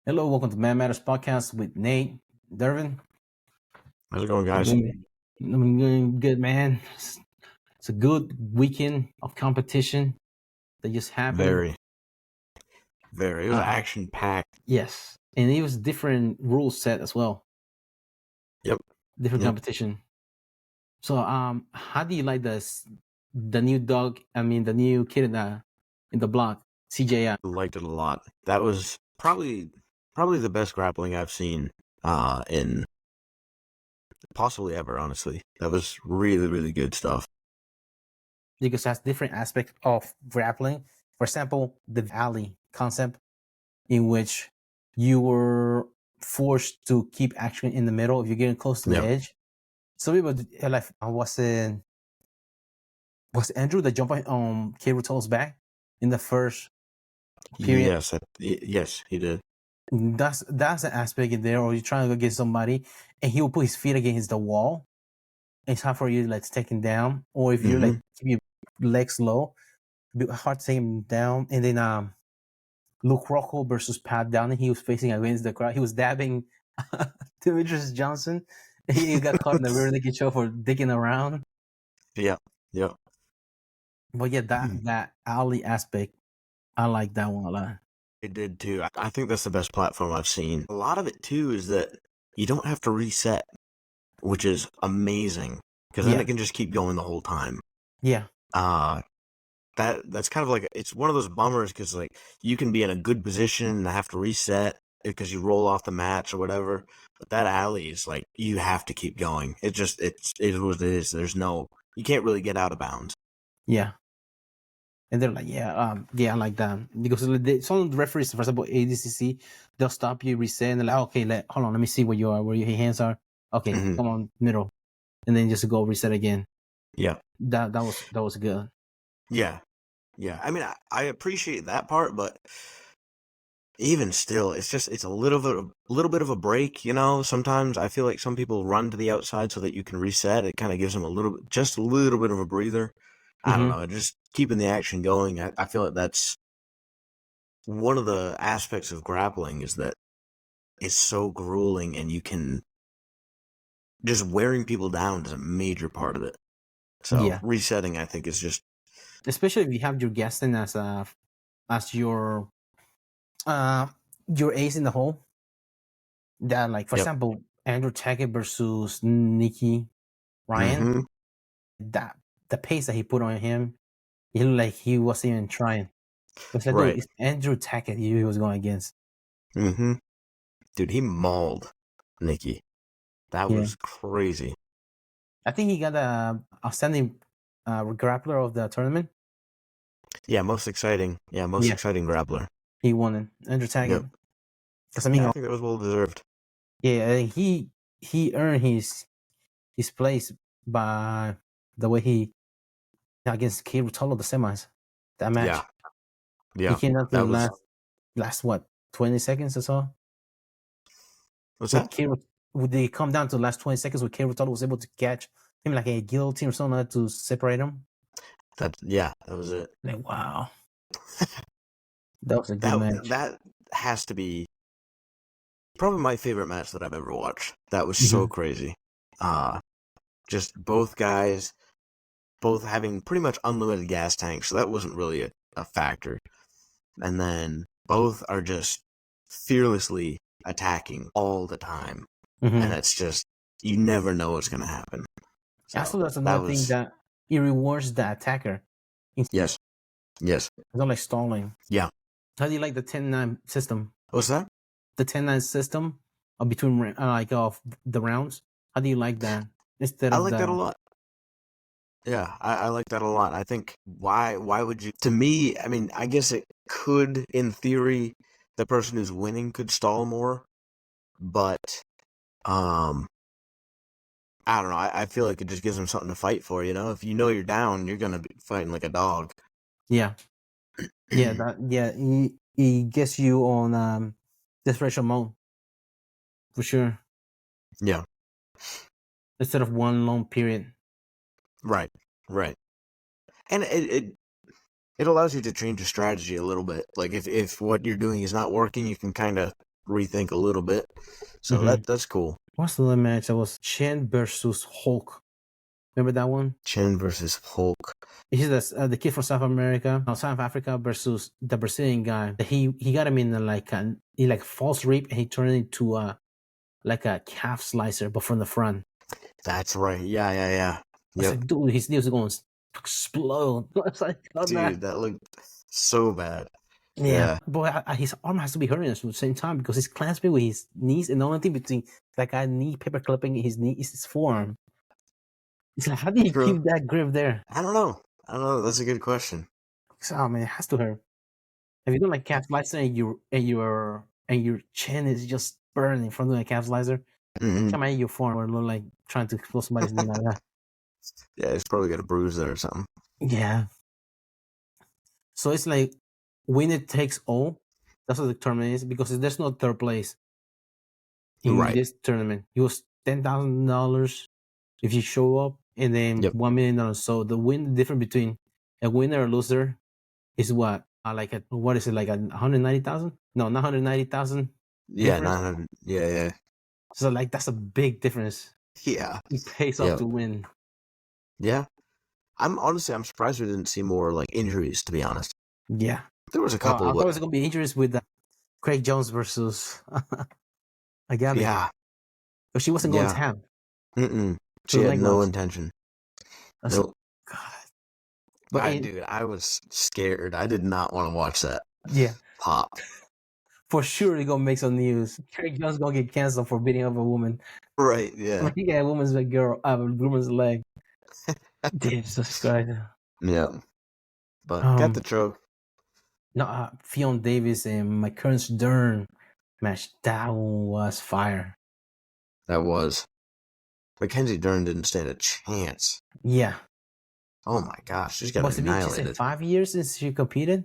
Hello, welcome to Man Matters Podcast with Nate, Derving. How's it going, guys? I'm doing good, man. It's a good weekend of competition that just happened. Very. It was action packed. Yes, and it was different rule set as well. Yep. Different competition. So, how do you like the new dog? I mean, the new kid in the block, CJ. I liked it a lot. That was probably the best grappling I've seen in possibly ever. Honestly, that was really good stuff. Because it has different aspects of grappling. For example, the alley concept, in which you were forced to keep action in the middle if you're getting close to the edge. Some people like was Andrew that jumped on K. Rutolo's back in the first period? Yes, he did. That's an aspect in there, or you're trying to go get somebody and he will put his feet against the wall. It's hard for you to take him down, or if you're keep your legs low, it'd be hard to take him down. And then Luke Rockhold versus Pat Downey, he was facing against the crowd. He was dabbing Demetrius Johnson. He got caught in the rear naked choke for digging around. Yeah. But yeah, that alley aspect, I like that one a lot. It did too. I think that's the best platform I've seen. A lot of it too is that you don't have to reset, which is amazing because then it can just keep going the whole time. Yeah. That's kind of like, it's one of those bummers because like you can be in a good position and have to reset because you roll off the match or whatever. But that alley is like, you have to keep going. It is what it is. You can't really get out of bounds. Yeah. And they're like, I like that. Because some of the referees, for example, ADCC, they'll stop you, reset, and they're like, okay, hold on, let me see where your hands are. Okay, come on, middle. And then just go reset again. Yeah. That was good. Yeah. I mean, I appreciate that part, but even still, it's a little bit of a break, you know. Sometimes I feel like some people run to the outside so that you can reset. It kind of gives them just a little bit of a breather. I don't know, just keeping the action going. I feel like that's one of the aspects of grappling, is that it's so grueling, and you can just wearing people down is a major part of it. So resetting, I think, is just, especially if you have your guesting as your ace in the hole. That, like, for example, Andrew Tackett versus Nicky Ryan. That the pace that he put on him, he looked like he wasn't even trying. It's like, dude, it's Andrew Tackett he was going against. Dude, he mauled Nicky. That was crazy. I think he got a outstanding grappler of the tournament. Yeah, most exciting. Exciting grappler. He won it, Andrew Tackett. Because I think that was well deserved. Yeah, I think he earned his place by the way he against K. Rutolo, the semis, that match. Yeah. He came down to the last what, 20 seconds or so. What's that? Would they come down to the last 20 seconds where K. Rutolo was able to catch him like a guillotine or something like that to separate him? That was it. Like, wow. That was a good match. That has to be probably my favorite match that I've ever watched. That was so crazy. Just both guys, both having pretty much unlimited gas tanks, so that wasn't really a factor. And then both are just fearlessly attacking all the time. And it's just, you never know what's going to happen. So also, that's another thing that it rewards the attacker. Yes. It's not like stalling. Yeah. How do you like the 10-9 system? What's that? The 10-9 system between of the rounds. How do you like that? I like that a lot. Yeah, I like that a lot. I think why would you? To me, I mean, I guess it could, in theory, the person who's winning could stall more, but I don't know. I feel like it just gives them something to fight for. You know, if you know you're down, you're gonna be fighting like a dog. Yeah. He gets you on desperation mode for sure. Yeah. Instead of one long period. Right. And it allows you to change your strategy a little bit. Like if what you're doing is not working, you can kind of rethink a little bit. So that's cool. What's the other match? That was Chen versus Hulk. Remember that one? Chen versus Hulk. He's the kid from South Africa versus the Brazilian guy. He got him in like false rape, and he turned it into like a calf slicer, but from the front. That's right. Yeah. I was like, dude, his knee was going to explode. I was like, dude, that looked so bad. Yeah. But his arm has to be hurting us at the same time because he's clasping with his knees, and the only thing between that guy knee paper clipping his knee is his forearm. It's like, how do you keep that grip there? I don't know. That's a good question. Oh man, it has to hurt. If you do like calf slicer and your chin is just burning from doing a calf slicer, come at your forearm or look like trying to explode somebody's knee like that. Yeah, he's probably got a bruise there or something. Yeah. So it's like winner takes all. That's what the tournament is because there's no third place in this tournament. It was $10,000 if you show up, and then $1 million. So the difference between a winner or loser is what? What is it, like 190,000? No, not 190,000. Yeah, 900. Yeah. So like that's a big difference. Yeah, it pays off to win. Yeah, I'm surprised we didn't see more like injuries. To be honest, yeah, there was a couple. I thought it was gonna be injuries with Craig Jones versus Agabi. Yeah, but she wasn't going to have. She had no intention. No. God. But dude, I was scared. I did not want to watch that. Yeah. Pop. For sure, they're gonna make some news. Craig Jones gonna get canceled for beating up a woman. Right. Yeah. He got a woman's leg. Jesus Christ. Yeah. But got the choke. No, Ffion Davies and Mackenzie Dern match. That one was fire. That was. Mackenzie Dern didn't stand a chance. Yeah. Oh my gosh, she's got annihilated. She said 5 years since she competed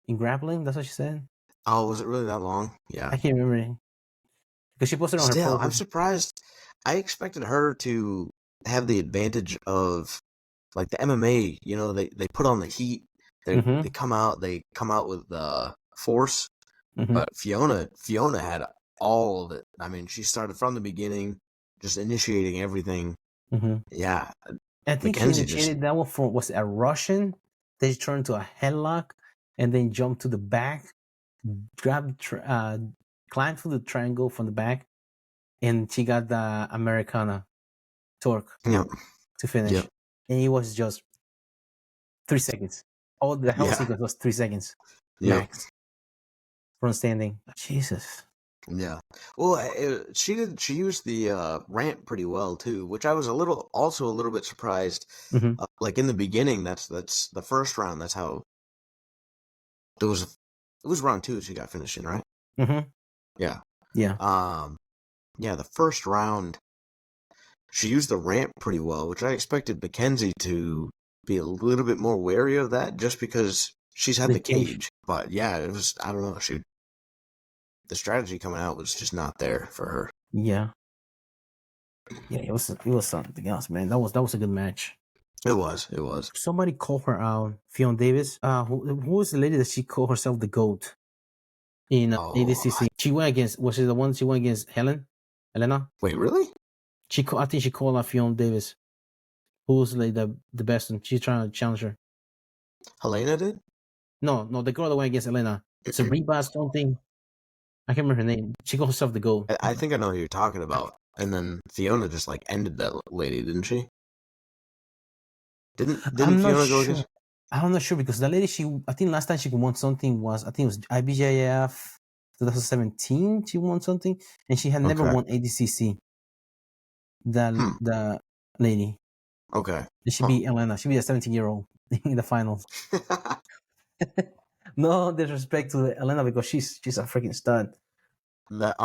in grappling. That's what she said. Oh, was it really that long? Yeah. I can't remember. Because she posted on her profile. I'm surprised. I expected her to have the advantage of like the MMA. You know, they put on the heat. They come out. They come out with force. But Fiona had all of it. I mean, she started from the beginning, just initiating everything. Yeah. I think Mackenzie she initiated that one for, was it a Russian? They turned to a headlock and then jumped to the back, climbed through the triangle from the back, and she got the Americana torque to finish. Yep. And it was just 3 seconds. All the whole sequence was 3 seconds max from standing. Jesus. Yeah. Well, she used the ramp pretty well too, which I was also a little bit surprised. Like in the beginning, that's the first round. That's how it was round 2 that she got finished in, right? Yeah. Yeah. Yeah. The first round, she used the ramp pretty well, which I expected Mackenzie to be a little bit more wary of that, just because she's had the cage. But yeah, it was. I don't know. The strategy coming out was just not there for her. Yeah. Yeah, it was something else, man. That was a good match. It was. Somebody called her out, Ffion Davies. Who was the lady that she called herself the GOAT in ADCC? She went against. Was she the one she went against Helena? Wait, really? I think she called out Ffion Davies, who's like the best, and she's trying to challenge her. Helena did? No, the girl that went against Helena. It's a Rebus something. I can't remember her name. She called herself the GOAT. I think I know who you're talking about. And then Fiona just like ended that lady, didn't she? Didn't Fiona go against? I'm not sure because the lady I think last time she won something was it was IBJF 2017. She won something, and she had never won ADCC. The lady. Okay. She beat Elena. She beat a 17-year-old in the finals. No disrespect to Elena because she's a freaking stud. That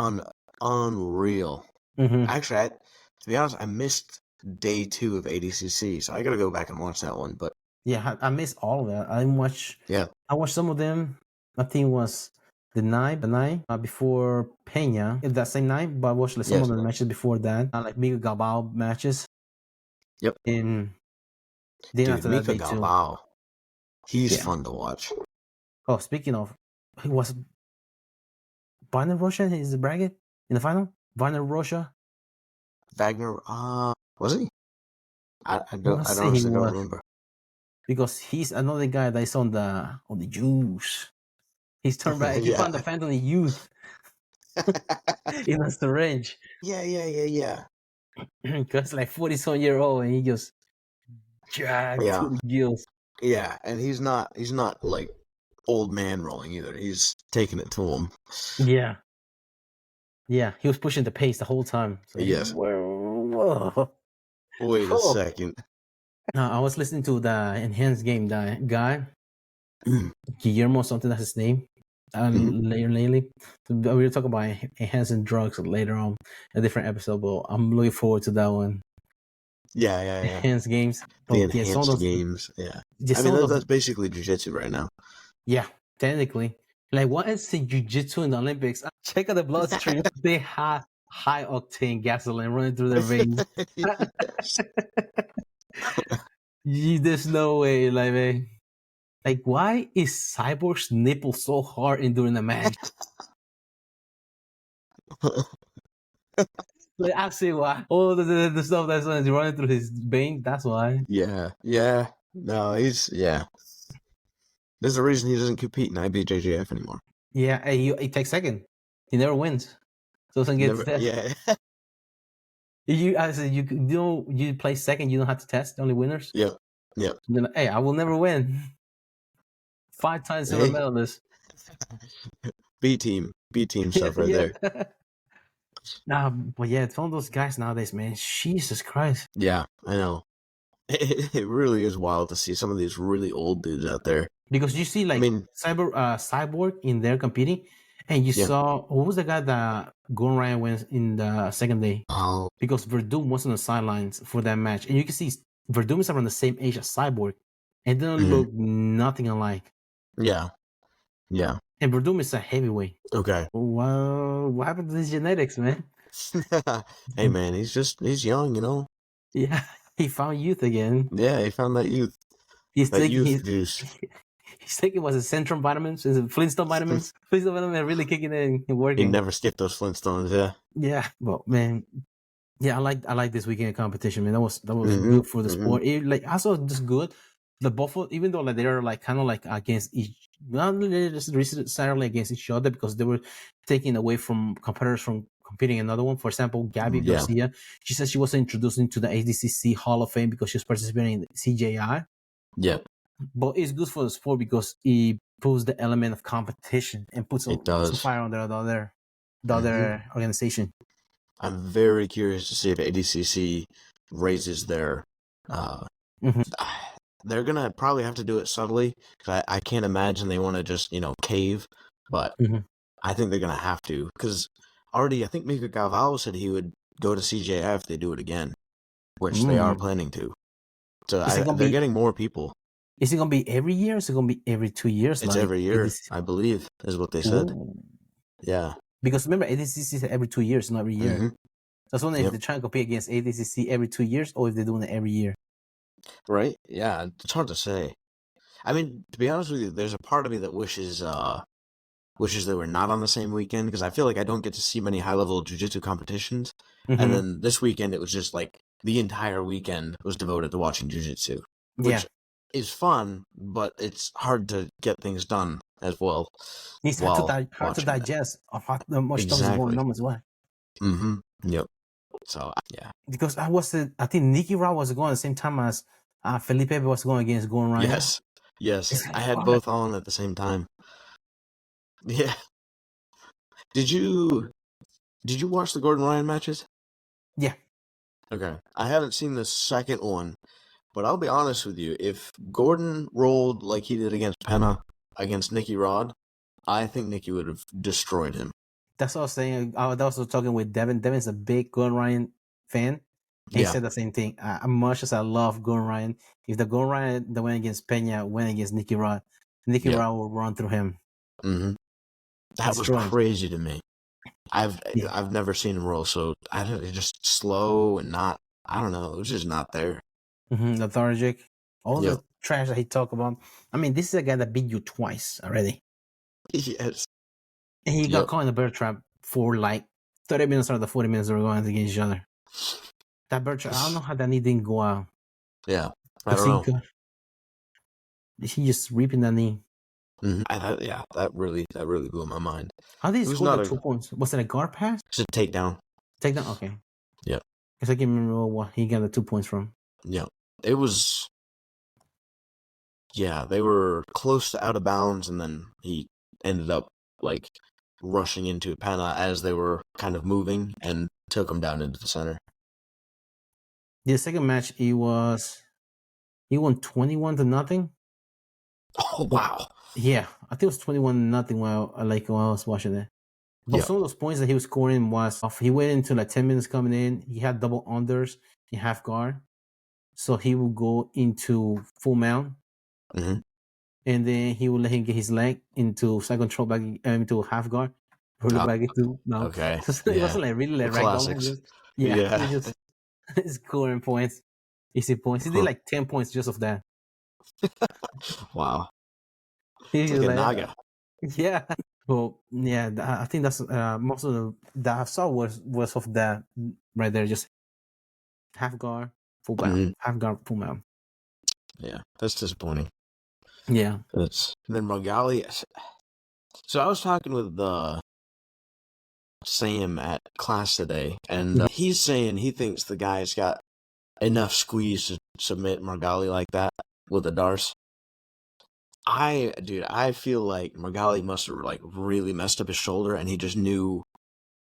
unreal. Actually, to be honest, I missed day 2 of ADCC, so I gotta go back and watch that one. But yeah, I missed all of that. I didn't watch. Yeah, I watched some of them. I think it was the night before Peña. That same night, but I watched some of the matches before that, like Mika Galbao matches. Yep. And then after that, Mika Galbao, he's fun to watch. Oh, speaking of, Wagner Rocha is the bracket in the final. Wagner Rocha. Wagner, was he? I I don't. want to I say he honestly don't was remember. because he's another guy that's on the juice. He's turned back. He Yeah. found the Phantom youth in a syringe. Yeah. Because like 40-some-year-old and he just jacked Yeah. to the gills. Yeah, and he's not like old man rolling either. He's taking it to him. Yeah. Yeah, he was pushing the pace the whole time. So Yes. whoa. Wait a second. I was listening to the Enhanced Game guy, Guillermo, something that's his name. Lately, we'll talk about enhancing drugs later on, a different episode. But I'm looking forward to that one. Yeah. Enhanced games, The but yeah, some of enhanced those, games. Yeah. just I mean, some of those. that's basically jiu-jitsu right now. Yeah, technically, like what is the jiu-jitsu in the Olympics? Check out the bloodstream. They have high octane gasoline running through their veins. Yes. There's no way, like man. Like, why is Cyborg's nipple so hard in during the match? Like, I see why. All the stuff that's running through his vein, that's why. Yeah. No, yeah. There's a reason he doesn't compete in IBJJF anymore. Yeah, and he takes second. He never wins. So doesn't get to Never. test. Yeah. I said you play second, you don't have to test, only winners. Yep. Then, hey, I will never win. 5 times silver medalist. B team stuff right there. Nah, but yeah, it's one of those guys nowadays, man. Jesus Christ. Yeah, I know. It really is wild to see some of these really old dudes out there. Because you see, like, Cyborg in there competing, and you saw who was the guy that Gordon Ryan wins in the second day? Oh, Because Verdum was on the sidelines for that match, and you can see Verdum is around the same age as Cyborg, and they don't look nothing alike. Yeah. And Verdum is a heavyweight. Okay. Well, what happened to his genetics, man? Hey, man, he's young, you know. Yeah, he found youth again. Yeah, he found that youth. He's taking juice. He's taking was it Centrum vitamins? Is it Flintstone vitamins? Flintstone vitamins are really kicking in and working. He never skipped those Flintstones, yeah. Yeah, well, man, yeah, I like this weekend competition, man. That was good for the sport. It, like also just good. The Buffalo, even though like they're like kind of like against each, not necessarily against each other because they were taking away from competitors from competing another one. For example, Gabby Garcia, she said she wasn't introduced into the ADCC Hall of Fame because she was participating in the CJI. Yeah, but it's good for the sport because it puts the element of competition and puts some fire on the other organization. I'm very curious to see if ADCC raises their. They're gonna probably have to do it subtly because I can't imagine they want to just cave, but I think they're gonna have to because already I think Mika Galvao said he would go to CJF if they do it again, which they are planning to. So they're getting more people. Is it gonna be every year? Or is it gonna be every 2 years? It's every year, I believe, is what they said. Yeah. Because remember, ADCC is every 2 years, not every year. So I was wondering if they're trying to compete against ADCC every 2 years or if they're doing it every year. Right? Yeah, it's hard to say. I mean, to be honest with you, there's a part of me that wishes they were not on the same weekend because I feel like I don't get to see many high-level jiu-jitsu competitions. And then this weekend, it was just like the entire weekend was devoted to watching jiu-jitsu, which is fun, but it's hard to get things done as well. It's hard to digest of how much stuff is going on as well. Yep. So, yeah. Because I think Nicky Rod was going at the same time as Felipe was going against Gordon Ryan. Yes. I had both on at the same time. Yeah. Did you watch the Gordon Ryan matches? Yeah. Okay. I haven't seen the second one, but I'll be honest with you. If Gordon rolled like he did against Penna, against Nicky Rod, I think Nicky would have destroyed him. That's what I was saying. I was also talking with Devin. Devin's a big Gordon Ryan fan. And he said the same thing. As much as I love Gordon Ryan, if the Gordon Ryan that went against Pena went against Nicky Rod, Nicky Rod will run through him. That was crazy to me. I've never seen him roll so just slow and not. I don't know. It was just not there. Lethargic. All the trash that he talked about. I mean, this is a guy that beat you twice already. Yes. And he got Yep. caught in a bear trap for like 30 minutes out of the 40 minutes they were going against each other. That bear trap, I don't know how that knee didn't go out. Yeah, I don't know. He just reaping that knee. That really blew my mind. How did he It was score not the 2 points? Was it a guard pass? It's a takedown. Takedown? Okay. Yeah. Because I can't remember what he got the 2 points from. Yeah. It was. Yeah, they were close to out of bounds, and then he ended up like rushing into Panna as they were kind of moving and took him down into the center. The second match, he won 21-0. Oh wow! Yeah, I think it was 21-0 while I was watching it. But some of those points that he was scoring was off. He went into like 10 minutes coming in. He had double unders in half guard, so he would go into full mount, and then he would let him get his leg into side control back into half guard, roll it back into no. Okay, So it wasn't like really like ragdolling. He just scoring points, easy points. He did like 10 points just of that. Wow, He's it's like a like, naga. Yeah. Well, yeah, I think that's most of that I saw was of that right there, just half guard, full mount, half guard, full mount. Yeah, that's disappointing. Yeah. And then Magali. So I was talking with Sam at class today, and he's saying he thinks the guy's got enough squeeze to submit Margali like that with a Darce. I feel like Margali must have like really messed up his shoulder, and he just knew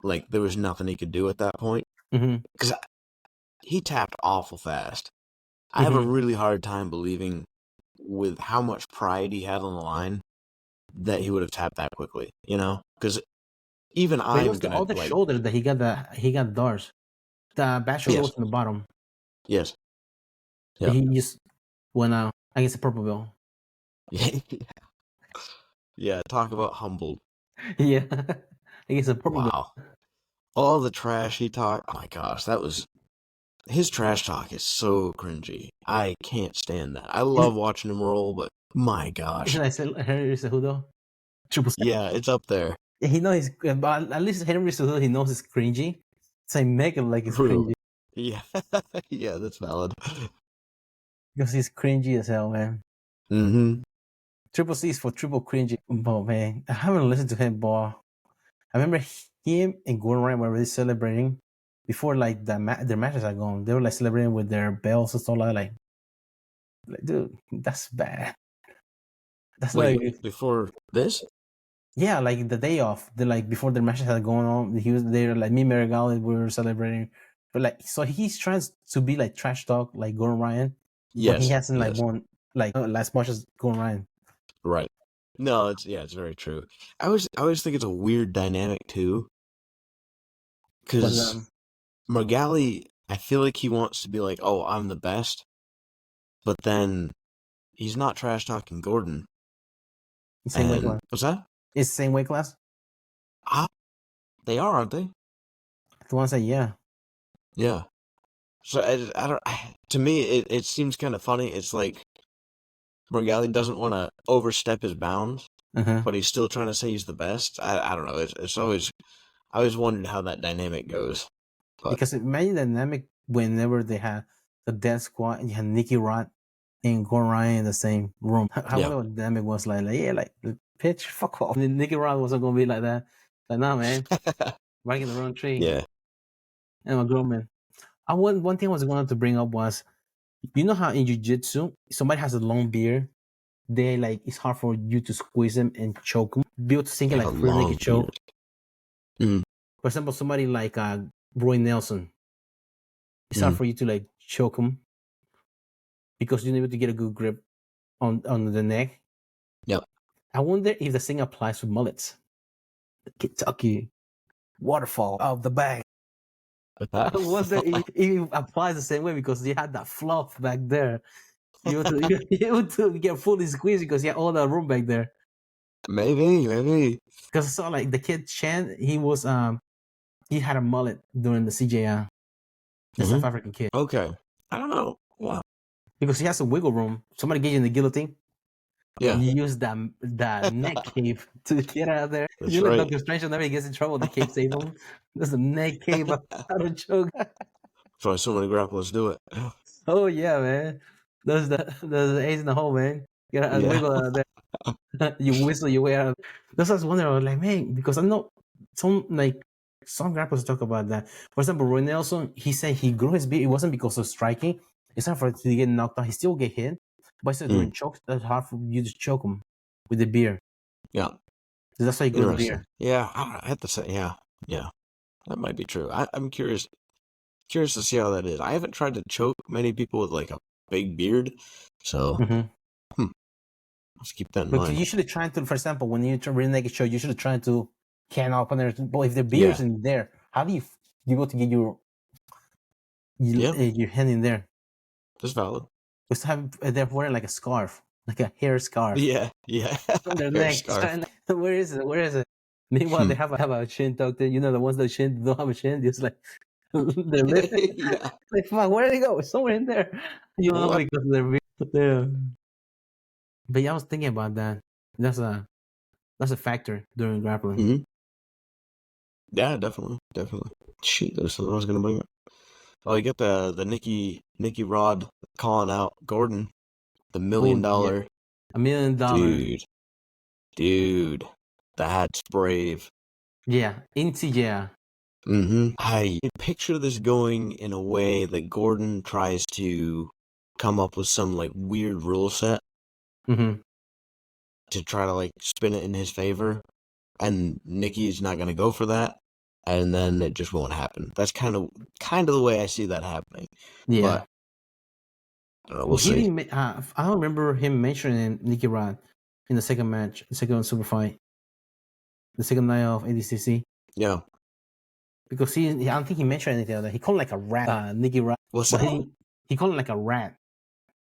like there was nothing he could do at that point because he tapped awful fast. I have a really hard time believing, with how much pride he had on the line, that he would have tapped that quickly. You know, because even I'm gonna all the shoulder that he got Darce. The back shoulder was in the bottom. Yes. Yeah. He just went out against the purple belt. Yeah, talk about humbled. Yeah. Against the purple belt. All the trash he talked. Oh my gosh, his trash talk is so cringy. I can't stand that. I love watching him roll, but my gosh. Isn't Henry Cejudo? Yeah, it's up there. He knows but at least Henry Cejudo, he knows it's cringy. So he make it like it's cringy. Yeah. Yeah, that's valid. Because he's cringy as hell, man. Triple C is for triple cringy. Oh, man. I haven't listened to him, but I remember him and Gordon Ryan were really celebrating before like their matches are gone. They were like celebrating with their belts and stuff like dude, that's bad. That's Wait, before this? Yeah, like the day off. They like before their matches had gone on. He was there, like me and Marigali, we were celebrating. But like, so he's trying to be like trash talk, like Gordon Ryan. But he hasn't like won like last much as Gordon Ryan. Right. No, it's very true. I always think it's a weird dynamic too, because Margali, I feel like he wants to be like, oh, I'm the best, but then he's not trash talking Gordon. Same weight class. What's that? It's the same weight class. They are, aren't they? The one say yeah. Yeah. So I don't. To me, it seems kind of funny. It's like Margali doesn't want to overstep his bounds, but he's still trying to say he's the best. I don't know. It's always, I always wondered how that dynamic goes. But. Because imagine the dynamic whenever they had the death squad and you had Nicky Rod and Gordon Ryan in the same room. I wonder what the dynamic was like. Like, yeah, like pitch, fuck off. And Nicky Rod wasn't gonna be like that. Like, nah, man, barking the wrong tree. Yeah. And my girl, man. One thing I was going to bring up was, you know how in jiu-jitsu, somebody has a long beard, they like it's hard for you to squeeze them and choke them. Be able to think like free naked choke. For example, somebody like Roy Nelson, it's hard for you to like choke him because you need to get a good grip on the neck. Yep. I wonder if the thing applies to mullets. Kentucky waterfall out of the bag. I wonder if it applies the same way because you had that fluff back there. You want to get fully squeezed because you had all that room back there. Maybe. Because I saw like the kid Chan, he had a mullet during the CJI. The South African kid. Okay. I don't know. Wow. Because he has some wiggle room. Somebody gave you in the guillotine. Yeah, You use that neck cape to get out of there. that's You know, right. Doctor Strange whenever he gets in trouble, the cape save him. There's a neck cape out of choke. That's why so many grapplers do it. Oh yeah, man. There's the ace in the hole, man. You gotta Yeah. wiggle out there. You whistle your way out. That's what I was wondering. I was like, man, because I know some grapplers talk about that. For example, Roy Nelson, he said he grew his beard. It wasn't because of striking. It's not for it to get knocked out. He still get hit, but instead of doing chokes, that's hard for you to choke him with the beer. Yeah. So that's why he grew the beer. Yeah, I have to say, yeah, that might be true. I'm curious to see how that is. I haven't tried to choke many people with like a big beard, so let's keep that in But mind. you should have tried to, for example, when you real naked show, you should have tried to can open there. But if the beer's in there, how do you able to get your hand in there? That's valid. They're wearing like a scarf, like a hair scarf. Yeah. On their neck. Where is it? Meanwhile, they have a chin tucked in. You know, the ones that don't have a chin, just like they're lifting. Yeah. Like, fuck, where did they go? It's somewhere in there. You know, because they're there. But yeah, I was thinking about that. That's a factor during grappling. Mm-hmm. Yeah, definitely. Shoot, there's something I was gonna bring up. Oh, you got the Nicky Rod calling out Gordon, the $1 million. Yeah. $1 million. Dude, that's brave. Yeah, Mm-hmm. I picture this going in a way that Gordon tries to come up with some like weird rule set to try to like spin it in his favor, and Nicky's not gonna go for that, and then it just won't happen. That's kind of the way I see that happening. Yeah. But I don't know, we'll see. I don't remember him mentioning Nicky Rod in the second match, the second super fight, the second night of ADCC. Yeah. Because I don't think he mentioned anything like that. He called him like a rat, Nicky Rod. What's that? He called him like a rat.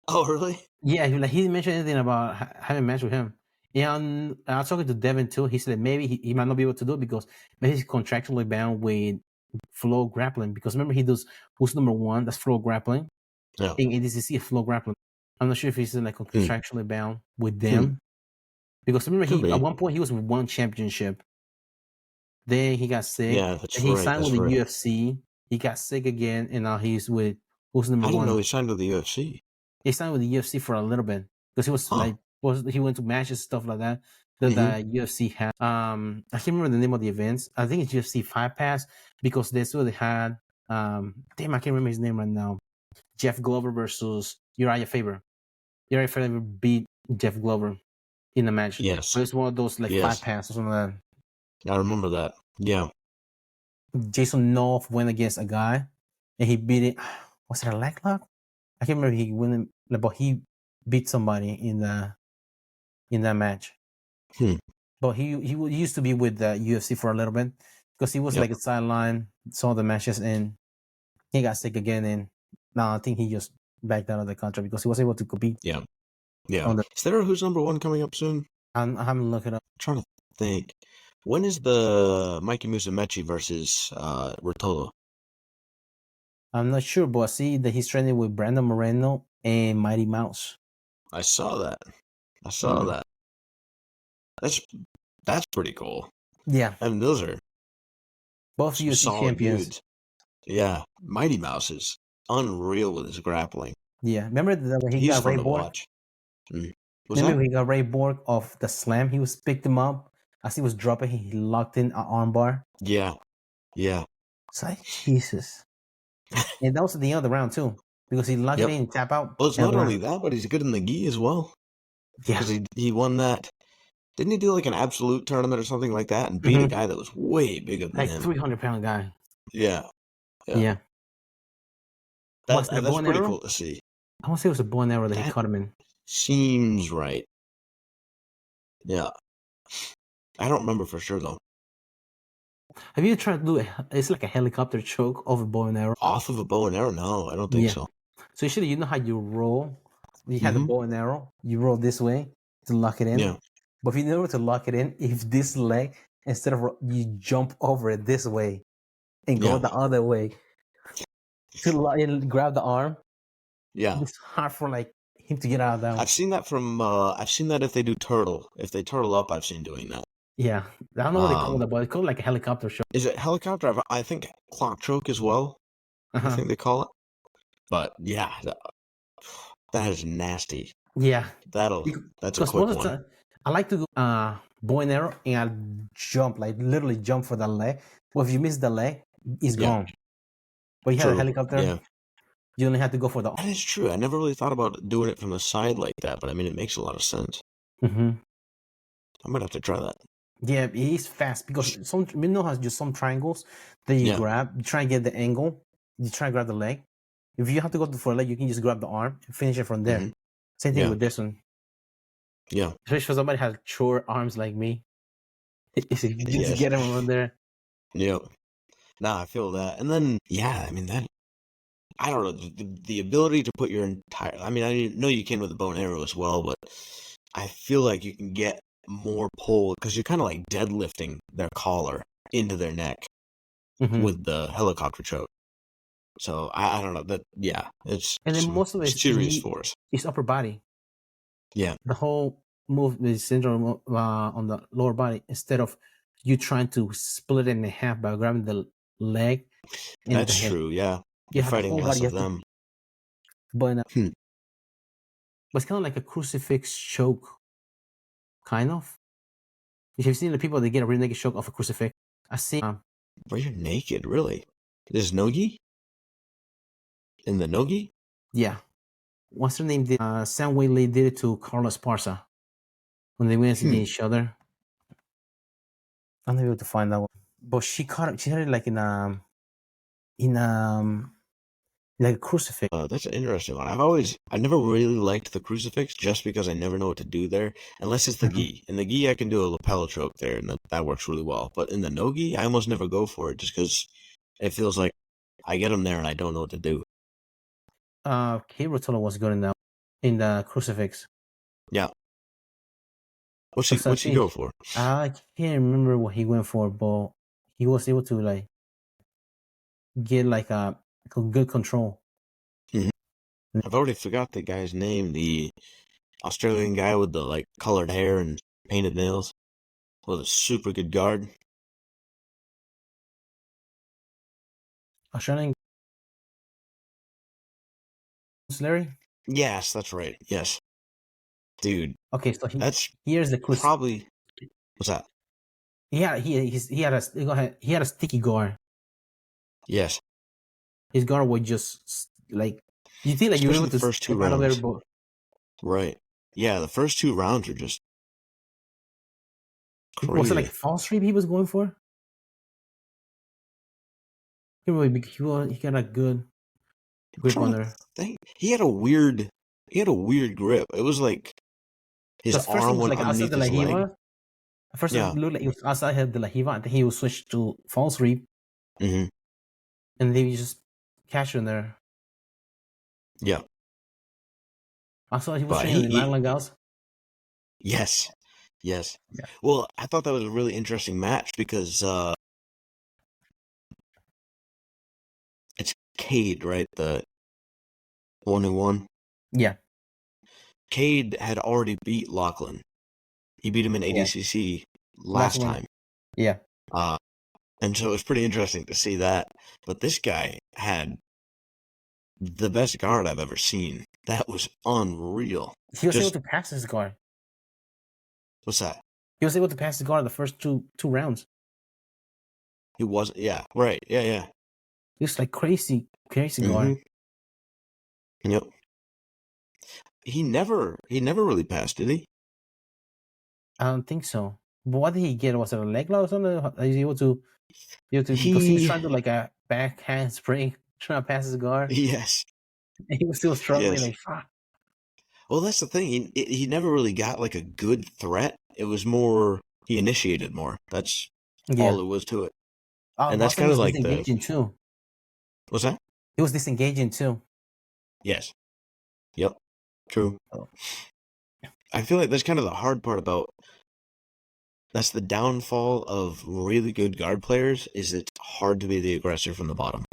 Oh, really? Yeah, he didn't mention anything about having a match with him. And I was talking to Devin too. He said maybe he might not be able to do it because maybe he's contractually bound with flow grappling. Because remember, he does who's number one? That's flow grappling. Yeah. In ADCC, flow grappling. I'm not sure if he's like contractually bound with them. Because remember, at one point he was with one championship. Then he got sick. Yeah, that's and he signed with the UFC. He got sick again, and now he's with who's number one. I didn't know he signed with the UFC. He signed with the UFC for a little bit because he was he went to matches, stuff like that the UFC had. I can't remember the name of the events. I think it's UFC Fight Pass because that's what they had. Damn, I can't remember his name right now. Jeff Glover versus Uriah Faber. Uriah Faber beat Jeff Glover in the match. Yes, so it's one of those like Fight Pass or something like that. I remember that. Yeah. Jason North went against a guy, and he beat it. Was it a leg lock? I can't remember. He won, but he beat somebody in that match. But he used to be with the UFC for a little bit because he was like a sideline, saw the matches, and he got sick again. And now I think he just backed out of the contract because he was able to compete. Yeah. Is there a Who's Number One coming up soon? I haven't looked it up. I'm trying to think. When is the Mikey Musumeci versus Rotolo? I'm not sure, but I see that he's training with Brandon Moreno and Mighty Mouse. I saw that. That's pretty cool. Yeah. I mean, those are both UFC champions. Dudes. Yeah. Mighty Mouse is unreal with his grappling. Yeah. Remember when he got Ray Borg? Remember he got Ray Borg of the slam? He picked him up. As he was dropping, he locked in an armbar. Yeah. It's like, Jesus. And that was at the end of the round, too. Because he locked it in and tap out. Well, it's not only that, but he's good in the gi as well. Yeah. Because he won that. Didn't he do like an absolute tournament or something like that and beat a guy that was way bigger than him? Like 300-pound guy. Yeah. That's pretty cool to see. I want to say it was a bow and arrow that he caught him in. Seems right. Yeah. I don't remember for sure, though. Have you tried to do it? It's like a helicopter choke off a bow and arrow. Off of a bow and arrow? No, I don't think so. So you know how you roll? You have the bow and arrow. You roll this way to lock it in. Yeah. But if you know to lock it in, if this leg, instead of you jump over it this way and go the other way to grab the arm. Yeah. It's hard for like him to get out of that one. I've seen that from. I've seen that if they do turtle. If they turtle up, I've seen doing that. Yeah, I don't know what they call that, but it's called like a helicopter choke. Is it helicopter? I think clock choke as well. I think they call it. But yeah, that is nasty. Yeah, That's a quick one. Time, I like to go bow and arrow, and I'll jump, like literally jump for the leg. Well, if you miss the leg, it's gone. But you have a helicopter, you only have to go for the. That is true. I never really thought about doing it from the side like that, but I mean, it makes a lot of sense. Mm-hmm. I might have to try that. Yeah, it is fast because has just some triangles that you grab. You try and get the angle. You try and grab the leg. If you have to go for a leg, you can just grab the arm and finish it from there. Mm-hmm. Same thing with this one. Yeah. Especially for somebody who has short arms like me. Just get him on there. Yep. Nah, I feel that. And then, I mean, that, I don't know, the ability to put your entire, I mean, I know you can with the bow and arrow as well, but I feel like you can get more pull because you're kind of like deadlifting their collar into their neck with the helicopter choke. So I don't know that. Yeah, it's and then most of it's serious force. It's upper body. Yeah, the whole move is syndrome on the lower body instead of you trying to split it in half by grabbing the leg. That's true. Yeah, you're fighting less of them. But it's kind of like a crucifix choke, kind of. If you've seen the people that get a rear naked choke off a crucifix, I see. Where you're naked, really? There's nogi? In the nogi? Yeah. What's her name? Sam Whaley did it to Carlos Parza when they went against each other. I'm not able to find that one, but she caught it. She had it like in like a crucifix. That's an interesting one. I never really liked the crucifix just because I never know what to do there, unless it's the gi. In the gi, I can do a lapel choke there, and that works really well. But in the no-gi, I almost never go for it just because it feels like I get them there and I don't know what to do. Kate Rotolo was good in the crucifix. Yeah. What's he go for? I can't remember what he went for, but he was able to like get like a good control. Mm-hmm. I've already forgot the guy's name. The Australian guy with the like colored hair and painted nails with a super good guard. Australian. Larry? Yes, that's right. Yes. Dude. Okay, so here's the crucifix. Probably. What's that? He had a sticky guard. Yes. His guard was just like you think like you were able to the first two rounds. Right. Yeah, the first 2 rounds are just crazy. Was it like false sweep he was going for? He got a good grip on there. He had a weird grip. It was like his arm went like underneath his leg. At first, it looked like he was outside the La Hiva, and then he would switch to false sweep. Mm-hmm. And then you just catch him there. Yeah. Also, he was training in Island Gals. Yes. Yeah. Well, I thought that was a really interesting match because it's Cade, right? The 1-1. Yeah. Cade had already beat Lachlan. He beat him in ADCC last time. Yeah. And so it was pretty interesting to see that. But this guy had the best guard I've ever seen. That was unreal. He was able to pass his guard. What's that? He was able to pass his guard the first two rounds. He wasn't. Yeah. Right. Yeah. He was like crazy guard. Yep. He never really passed, did he? I don't think so. But what did he get? Was it a leg lock or something? Is he able to? Because he was trying to like a backhand spring, trying to pass his guard. Yes. And he was still struggling. Like, fuck. Well, that's the thing. He never really got like a good threat. It was more he initiated more. That's all it was to it. And that's kind of like disengaging too. What's that? He was disengaging too. Yes. Yep. True. I feel like that's kind of the hard part about. That's the downfall of really good guard players. Is it's hard to be the aggressor from the bottom.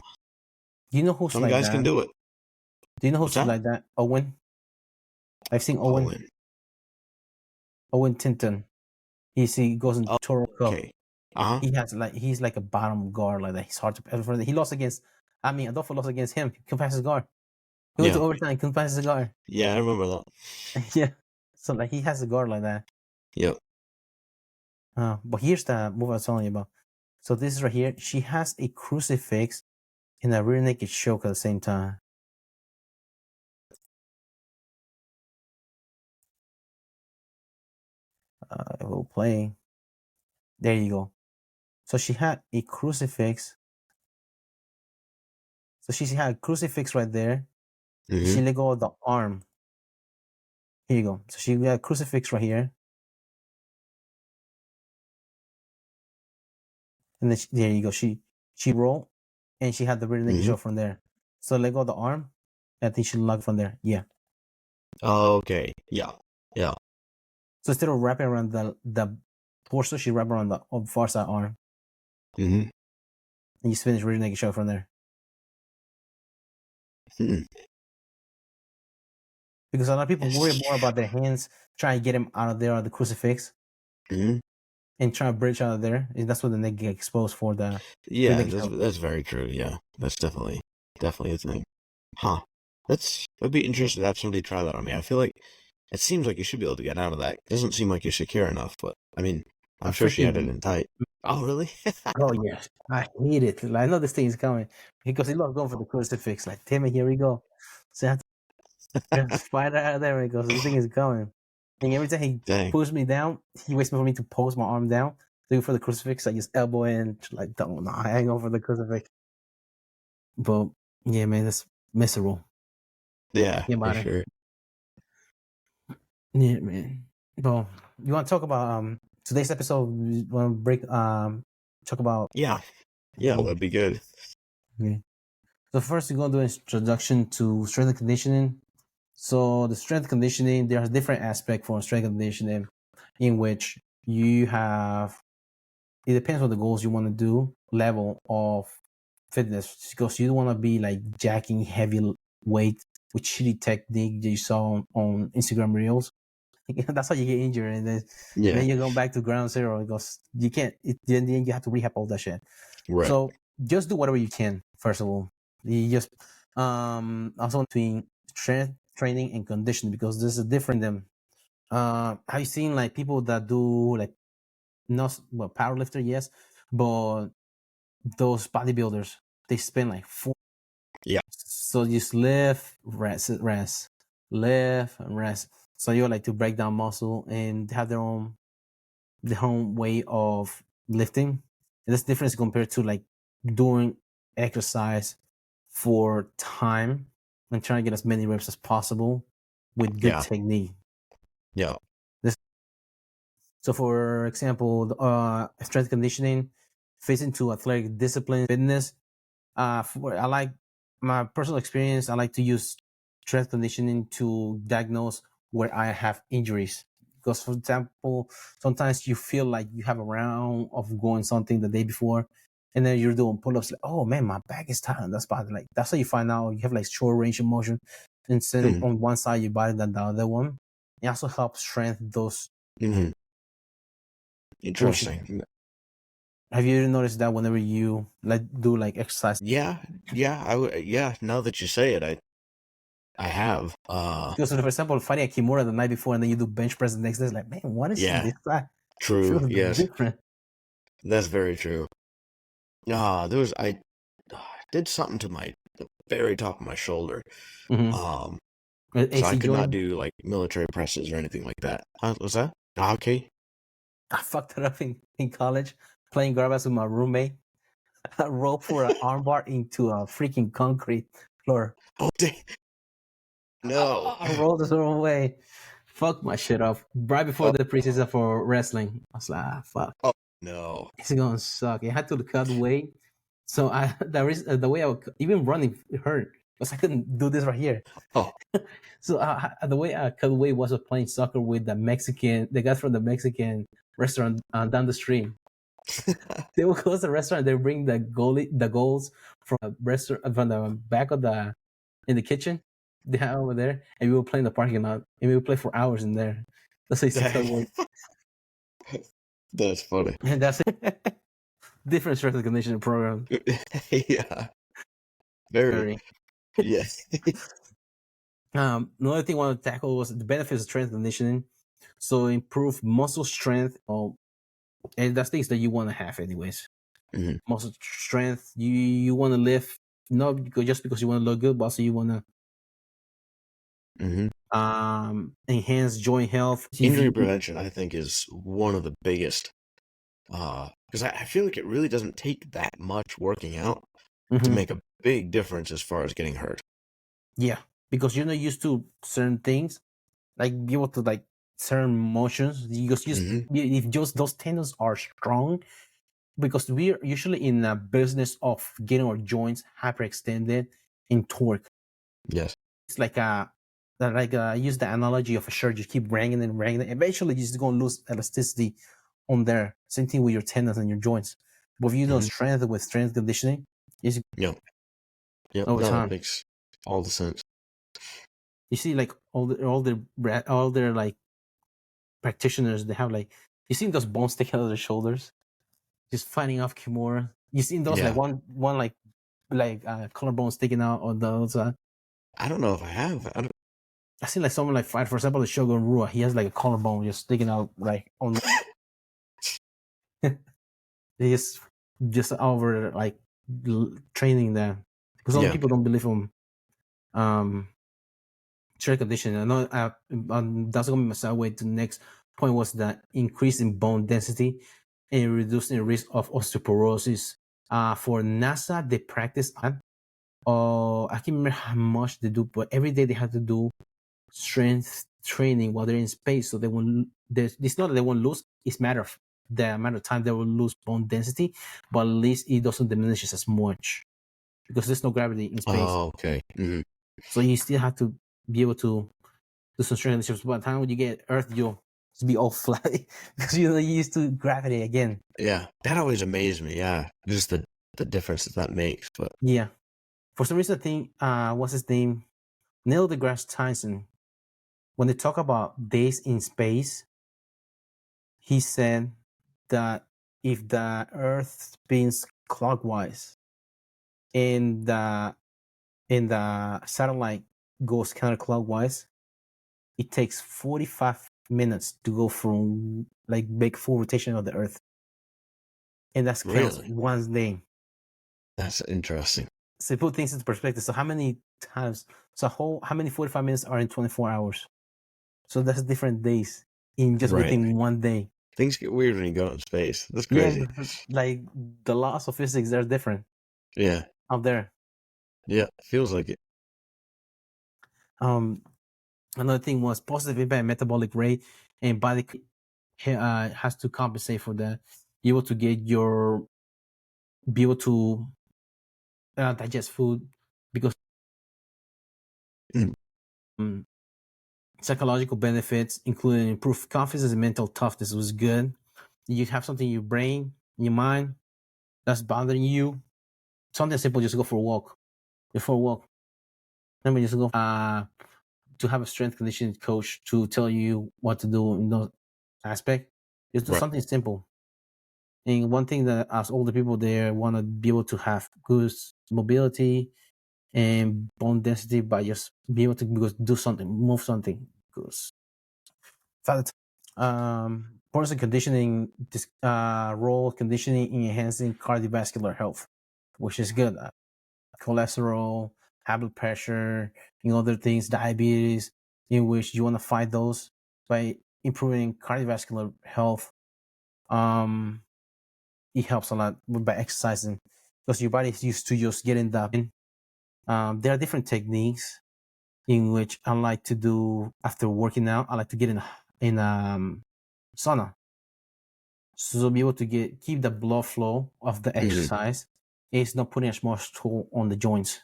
Do you know who's some guys can do it? Do you know who's like that? Owen. I've seen Owen Tinton. He goes in Toro Cup. Okay. He's like a bottom guard like that. He's hard to. He lost against. I mean, Adolfo lost against him. He couldn't pass his guard. He went to overtime. Couldn't pass his guard. Yeah, I remember that. Yeah. So like he has a guard like that. Yep. But here's the move I was telling you about. So this is right here. She has a crucifix and a rear naked choke at the same time. We'll play. There you go. So she had a crucifix. So she had a crucifix right there. Mm-hmm. She let go of the arm. Here you go. So she got a crucifix right here. And then there you go. She rolled and she had the rear naked choke from there. So let go of the arm. I think she locked from there. Yeah. Okay. Yeah. Yeah. So instead of wrapping around the torso, she wrapped around the far side arm. Mm-hmm. And you finish rear naked choke from there. Because a lot of people worry more about their hands, trying to get them out of there on the crucifix. And trying to bridge out of there. That's what the neck get exposed for. That's very true. Yeah, that's definitely a thing. Huh. That'd be interesting to have somebody try that on me. I feel like it seems like you should be able to get out of that. It doesn't seem like you're secure enough, but I mean, I'm sure she had it in tight. Oh, really? Oh, yes. I hate it. Like, I know this thing is coming because he loves going for the crucifix. Like, damn it, here we go. So I have to fight out of there because this thing is coming. And every time he pushes me down, he waits for me to post my arm down. Looking for the crucifix, I just elbow in. Like, don't I ain't going for the crucifix. But yeah, man, that's miserable. Yeah, for sure. Yeah, man. Well, you want to talk about today's episode? You want to break talk about? Yeah, that'd be good. Okay. So first, we're gonna do an introduction to strength and conditioning. So the strength and conditioning, there's different aspects for strength and conditioning, in which you have. It depends on the goals you want to do, level of fitness, because you don't want to be like jacking heavy weight with shitty technique that you saw on Instagram reels. That's how you get injured, and then you go back to ground zero because you can't. Then you have to rehab all that shit. Right. So just do whatever you can. First of all, you just also between strength training and conditioning, because there's a different them. Have you seen like people that do like not powerlifter? Yes, but those bodybuilders, they spend like 4. Yeah. So just lift, rest, lift and rest. So you like to break down muscle and have their own way of lifting. And that's different compared to like doing exercise for time and trying to get as many reps as possible with good technique. Yeah. So for example, strength conditioning fits into athletic discipline, fitness. I like my personal experience. I like to use strength conditioning to diagnose where I have injuries. Because, for example, sometimes you feel like you have a round of going something the day before, and then you're doing pull-ups. Like, oh man, my back is tight. That's bad. Like that's how you find out you have like short range of motion instead of on one side of your body than the other one. It also helps strengthen those. Interesting. Have you noticed that whenever you do exercise? Yeah. Now that you say it, I have. Because for example, fighting a Kimura the night before and then you do bench press the next day, it's like, man, what is this guy? True. Yes. Different. That's very true. I did something to the very top of my shoulder. So I could not do like military presses or anything like that. Was that okay? I fucked it up in college playing garbage with my roommate. I rolled for an armbar into a freaking concrete floor. Oh, dang. No. I rolled the wrong way. Fuck my shit up. Right before the preseason for wrestling. I was like, fuck. Oh, no. It's gonna suck. I had to cut weight. So the way I would, even running hurt because I couldn't do this right here. Oh. So the way I cut weight was playing soccer with the guys from the Mexican restaurant down the street. They would close the restaurant. They would bring the goals from the restaurant from the back of in the kitchen. they have over there, and we will play in the parking lot, and we will play for hours in there. That's how it works. That's funny. And that's it. Different strength and conditioning program. Yeah. Very. Yeah. Another thing I want to tackle was the benefits of strength and conditioning. So improve muscle strength, and that's things that you want to have anyways. Mhm. Muscle strength, you want to lift, not just because you want to look good, but also you want to enhance joint health. Injury prevention, I think, is one of the biggest. Because I feel like it really doesn't take that much working out to make a big difference as far as getting hurt. Yeah, because you're not used to certain things, like be able to like certain motions. You just if just those tendons are strong, because we're usually in a business of getting our joints hyperextended in torque. Yes, it's like I use the analogy of a shirt. You keep wrangling and wrangling. Eventually, you're just gonna lose elasticity on there. Same thing with your tendons and your joints. But if you know strength with strength conditioning, is over no, time. that makes all the sense. You see, like all their like practitioners, they have like you seen those bones sticking out of their shoulders, just fighting off Kimura. You seen those like one like collarbone sticking out on the other side. I don't know if I have. I seen like someone like fight, for example, the Shogun Rua. He has like a collarbone just sticking out like on. He's just over like training there because some people don't believe him. Strength conditioning. I know that's gonna be my segue to the next point, was that increase in bone density and reducing the risk of osteoporosis. For NASA, they practice that. I can't remember how much they do, but every day they have to do strength training while they're in space, so they won't. It's not that they won't lose. It's matter of the amount of time they will lose bone density, but at least it doesn't diminish as much because there's no gravity in space. Oh, okay. So you still have to be able to do some strength conditions. By the time when you get Earth, you'll be all flat because you're used to gravity again. Yeah, that always amazed me. Yeah, just the difference that makes. But yeah, for some reason, I think what's his name, Neil deGrasse Tyson, when they talk about days in space, he said that if the Earth spins clockwise and the satellite goes counterclockwise, it takes 45 minutes to go from like make full rotation of the Earth, and that's counts one day. That's interesting. So put things into perspective. So how many times? So how many 45 minutes are in 24 hours? So that's different days in just within one day. Things get weird when you go out in space. That's crazy. Yeah, like the laws of physics, they're different. Yeah. Out there. Yeah, feels like it. Another thing was positive impact metabolic rate, and body has to compensate for that. Be able to be able to digest food, because psychological benefits, including improved confidence and mental toughness, was good. You have something in your brain, in your mind, that's bothering you. Something simple, just go for a walk. Before a walk, let me just go to have a strength conditioning coach to tell you what to do in those aspects. Just do something simple. And one thing that as older people, they want to be able to have good mobility and bone density by just be able to do something, move something. Because person conditioning, this role conditioning in enhancing cardiovascular health, which is good. Cholesterol, high blood pressure, and other things, diabetes, in which you want to fight those by improving cardiovascular health. It helps a lot by exercising because your body is used to just getting that in. There are different techniques in which I like to do after working out. I like to get in sauna, so be able to keep the blood flow of the exercise. It's not putting as much toll on the joints.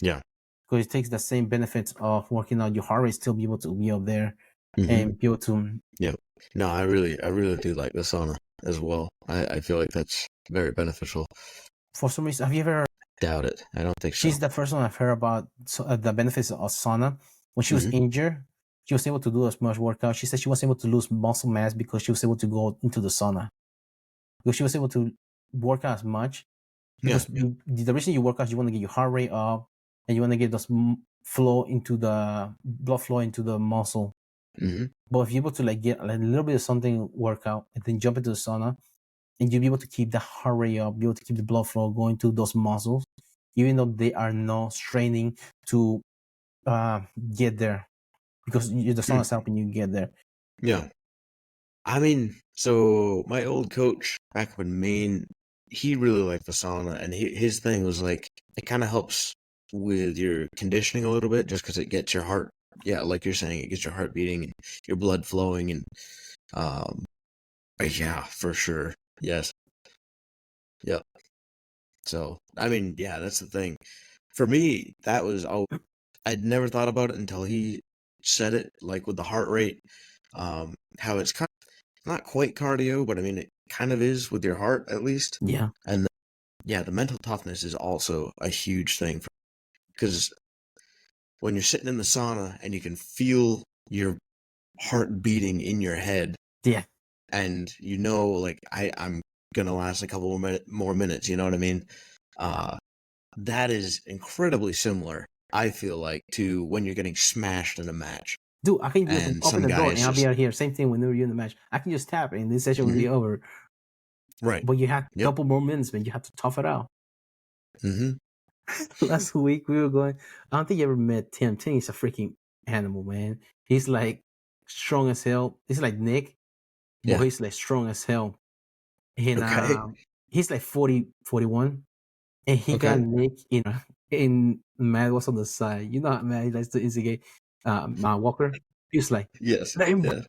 Yeah, because it takes the same benefits of working out. Your heart rate still be able to be up there and be able to. Yeah. No, I really do like the sauna as well. I feel like that's very beneficial. For some reason, have you ever doubt it. I don't think so. She's the first one I've heard about the benefits of sauna. When she was injured, she was able to do as much workout. She said she was able to lose muscle mass because she was able to go into the sauna. Because she was able to work out as much. Because the reason you work out, you want to get your heart rate up, and you want to get the flow into the blood flow into the muscle. But if you're able to like get a little bit of something workout and then jump into the sauna, and you'll be able to keep the heart rate up, be able to keep the blood flow going to those muscles, even though they are not straining to get there, because the sauna is helping you get there. Yeah. I mean, so my old coach back in Maine, he really liked the sauna, and his thing was like, it kind of helps with your conditioning a little bit, just because it gets your heart, like you're saying, it gets your heart beating and your blood flowing, and yeah, for sure, yes, yep. So I mean, yeah, that's the thing. For me, that was I'd never thought about it until he said it, like with the heart rate, how it's kind of not quite cardio, but I mean, it kind of is with your heart at least. Yeah. And the mental toughness is also a huge thing, because when you're sitting in the sauna and you can feel your heart beating in your head, Yeah. and you know, like I'm gonna last a couple more minutes, you know what I mean? That is incredibly similar, I feel like, to when you're getting smashed in a match. Dude, I can just And open some the door guys and I'll be just out here. Same thing when you're in the match. I can just tap and this session will be over. right. But you have a Yep. couple more minutes, man. You have to tough it out. Mm-hmm. Last week we were going. I don't think you ever met Tim. Tim is a freaking animal, man. He's like strong as hell. He's like Nick, but Yeah. he's like strong as hell. And Okay. he's like 40, 41. And he got Okay. Nick in Matt was on the side. You know how Matt likes to instigate my Walker. He was like, Yes. let him. Yeah.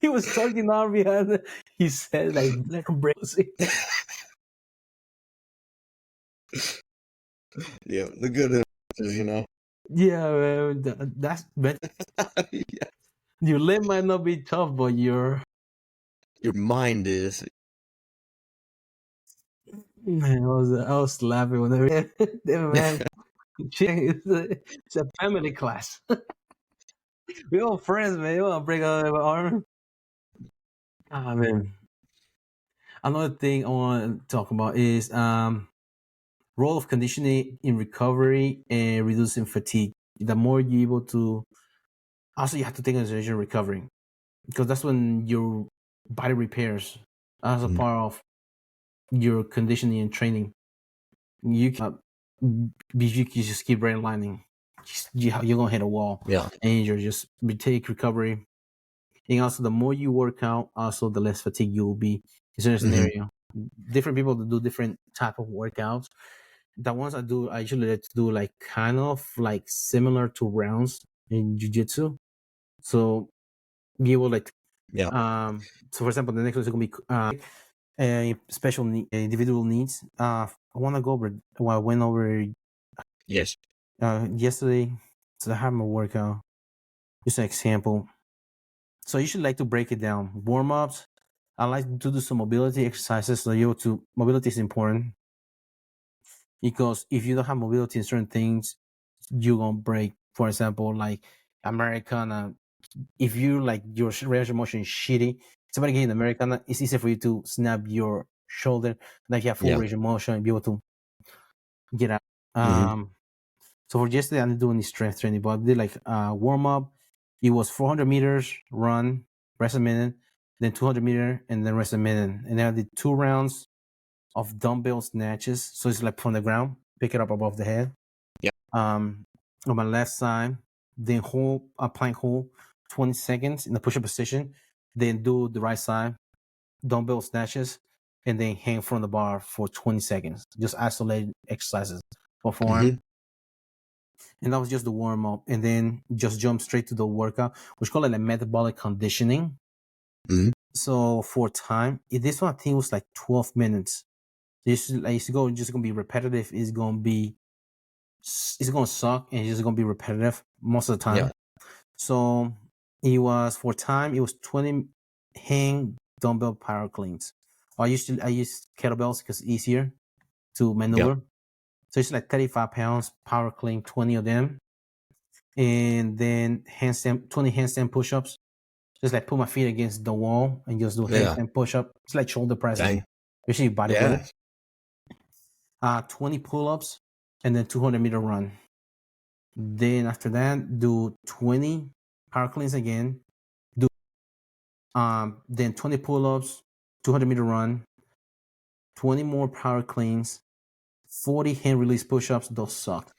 He was talking on behind. He said, like, let him break. Yeah. The good is, you know. Yeah, man. That's Yeah. your leg might not be tough, but your mind is. man, I was laughing whenever damn man. It's a family class. We all friends, man. You wanna break out our arm? Ah man. Another thing I want to talk about is role of conditioning in recovery and reducing fatigue. The more you're able to, also you have to take into consideration recovering, because that's when your body repairs as a part of your conditioning and training. You can you just keep redlining. You're gonna hit a wall. Yeah. And you're just take recovery. And also, the more you work out, also the less fatigue you will be. In certain scenario, different people do different type of workouts. The ones I do, I usually like to do like kind of like similar to rounds in jiu-jitsu. So be able like Yeah. so for example, the next one is gonna be special individual needs. I want to go over what I went over Yes. yesterday. So I have my workout. Just an example. So you should like to break it down. Warm ups. I like to do some mobility exercises. So mobility is important, because if you don't have mobility in certain things, you're gonna break. For example, like Americana. If you like your range of motion is shitty, somebody getting Americana, it's easier for you to snap your shoulder. Like you have full range of motion and be able to get out. So for yesterday, I'm doing the strength training, but I did like warm up. It was 400 meters run, rest a minute, then 200 meter, and then rest a minute. And then I did 2 rounds of dumbbell snatches. So it's like from the ground, pick it up above the head. Yeah. On my left side, then hold a plank hold 20 seconds in the push-up position. Then do the right side, dumbbell snatches, and then hang from the bar for 20 seconds. Just isolated exercises. Perform. And that was just the warm up, and then just jump straight to the workout, which call it like metabolic conditioning. So for time, this one I think was like 12 minutes. This is like it's just gonna be repetitive. It's gonna suck, and it's just gonna be repetitive most of the time. Yeah. So it was 20 hang dumbbell power cleans. I use kettlebells because it's easier. to maneuver. So it's like 35 pounds, power clean, 20 of them. And then 20 handstand push-ups. Just like put my feet against the wall and just do handstand push-up. It's like shoulder presses, especially bodybuilding. 20 pull-ups and then 200-meter run. Then after that, do 20 power cleans again. Do then 20 pull-ups, 200-meter run, 20 more power cleans, 40 hand release push-ups. Those sucked.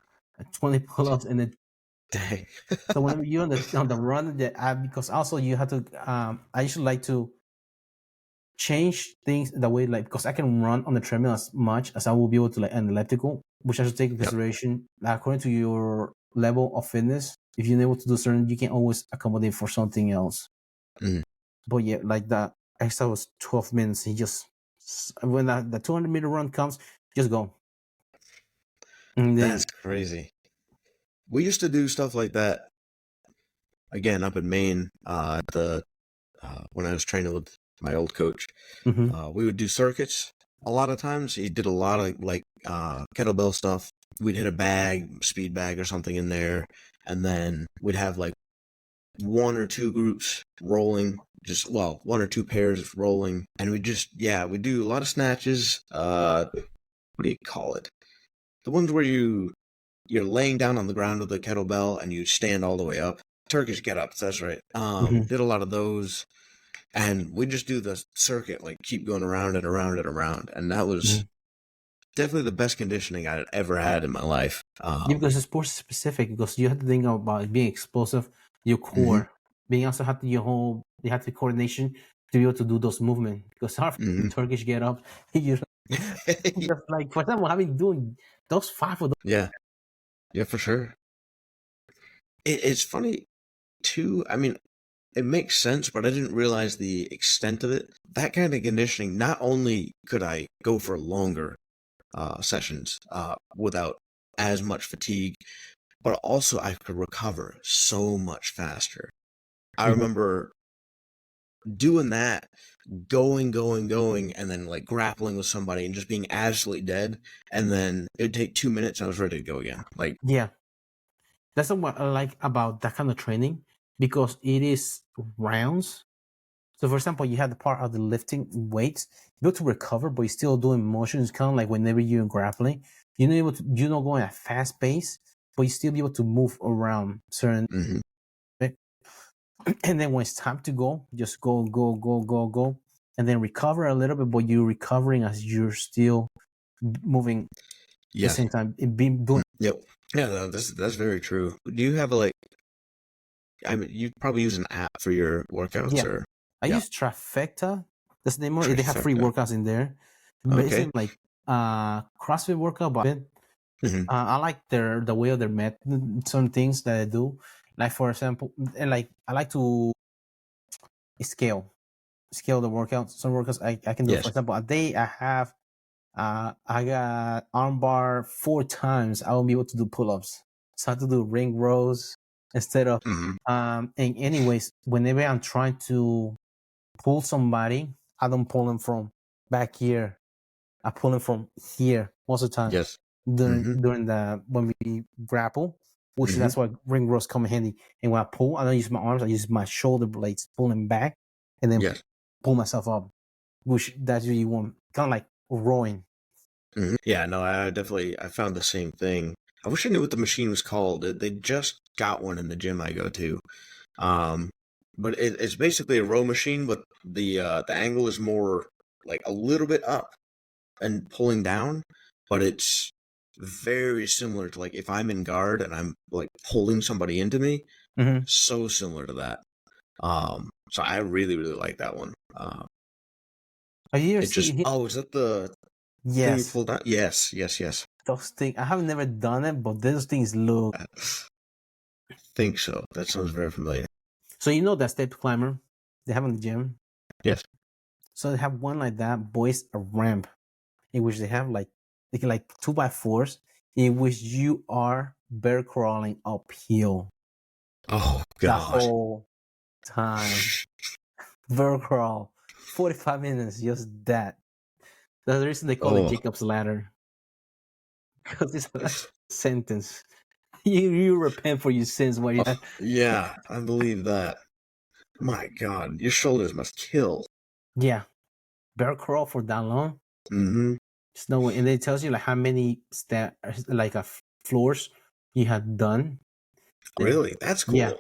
20 pull-ups and then. Dang. So whenever you're on the run, because also you have to. I usually like to change things the way, like, because I can run on the treadmill as much as I will be able to, like, an elliptical, which I should take into consideration. According to your level of fitness, if you're able to do certain, you can always accommodate for something else. But yeah, like that extra was 12 minutes. He just, when the 200-meter run comes, just go. And then, that's crazy. We used to do stuff like that again up in Maine. When I was training with my old coach, we would do circuits. A lot of times, he did a lot of like kettlebell stuff. We'd hit a bag, speed bag or something in there, and then we'd have like one or two groups rolling, one or two pairs rolling, and we do a lot of snatches. What do you call it? The ones where you're laying down on the ground with the kettlebell and you stand all the way up. Turkish get-ups, that's right. Did a lot of those, and we just do the circuit, like keep going around and around and around, and that was definitely the best conditioning I'd ever had in my life. Because it's more specific, because you have to think about being explosive, your core, being also have to you have the coordination to be able to do those movements. Because our Turkish get up, you just like, for example, having doing those 5 of those. Yeah, for sure. It's funny too. I mean, it makes sense, but I didn't realize the extent of it. That kind of conditioning, not only could I go for longer sessions without as much fatigue, but also I could recover so much faster. I remember doing that, going, and then like grappling with somebody and just being absolutely dead, and then it would take 2 minutes and I was ready to go again. Like, yeah, that's what I like about that kind of training, because it is rounds. So, for example, you have the part of the lifting weights, you're able to recover, but you're still doing motions. Kind of like whenever you're grappling, you're not going at fast pace, but you still be able to move around certain. And then when it's time to go, just go, and then recover a little bit, but you're recovering as you're still moving at the same time. Doing. Yep. Yeah, no, that's very true. Do you have you probably use an app for your workouts, or? I use Trifecta. That's the name of it. They have free workouts in there. Basically, like CrossFit workout, but I like the way of their method. Some things that I do, like for example, and like I like to scale the workouts. Some workouts I can do. For example, a day I have I got armbar 4 times. I will be able to do pull-ups. So I have to do ring rows instead of and anyways, whenever I'm trying to pull somebody, I don't pull them from back here. I pull them from here most of the time. During when we grapple, which that's why ring rows come in handy. And when I pull, I don't use my arms. I use my shoulder blades, pulling back, and then pull myself up. Which that's what you want, kind of like rowing. Yeah, no, I found the same thing. I wish I knew what the machine was called. They just got one in the gym I go to. But it's basically a row machine, but the angle is more like a little bit up and pulling down, but it's very similar to like if I'm in guard and I'm like pulling somebody into me, so similar to that. So I really, really like that one. Is that the thing you pulled out? Yes. Those things, I have never done it, but those things look. I think so. That sounds very familiar. So you know that step climber they have in the gym? Yes. So they have one like that, boys, a ramp, in which they have like 2x4s, in which you are bear crawling uphill. Oh god. The whole time. Bear crawl. 45 minutes, just that. That's the reason they call it Jacob's ladder. because it's a sentence. You repent for your sins while you Yeah, I believe that. My God, your shoulders must kill. yeah, bear crawl for that long. Mm-hmm. There's no way, and it tells you like how many like floors you had done. Really? That's cool. Yeah,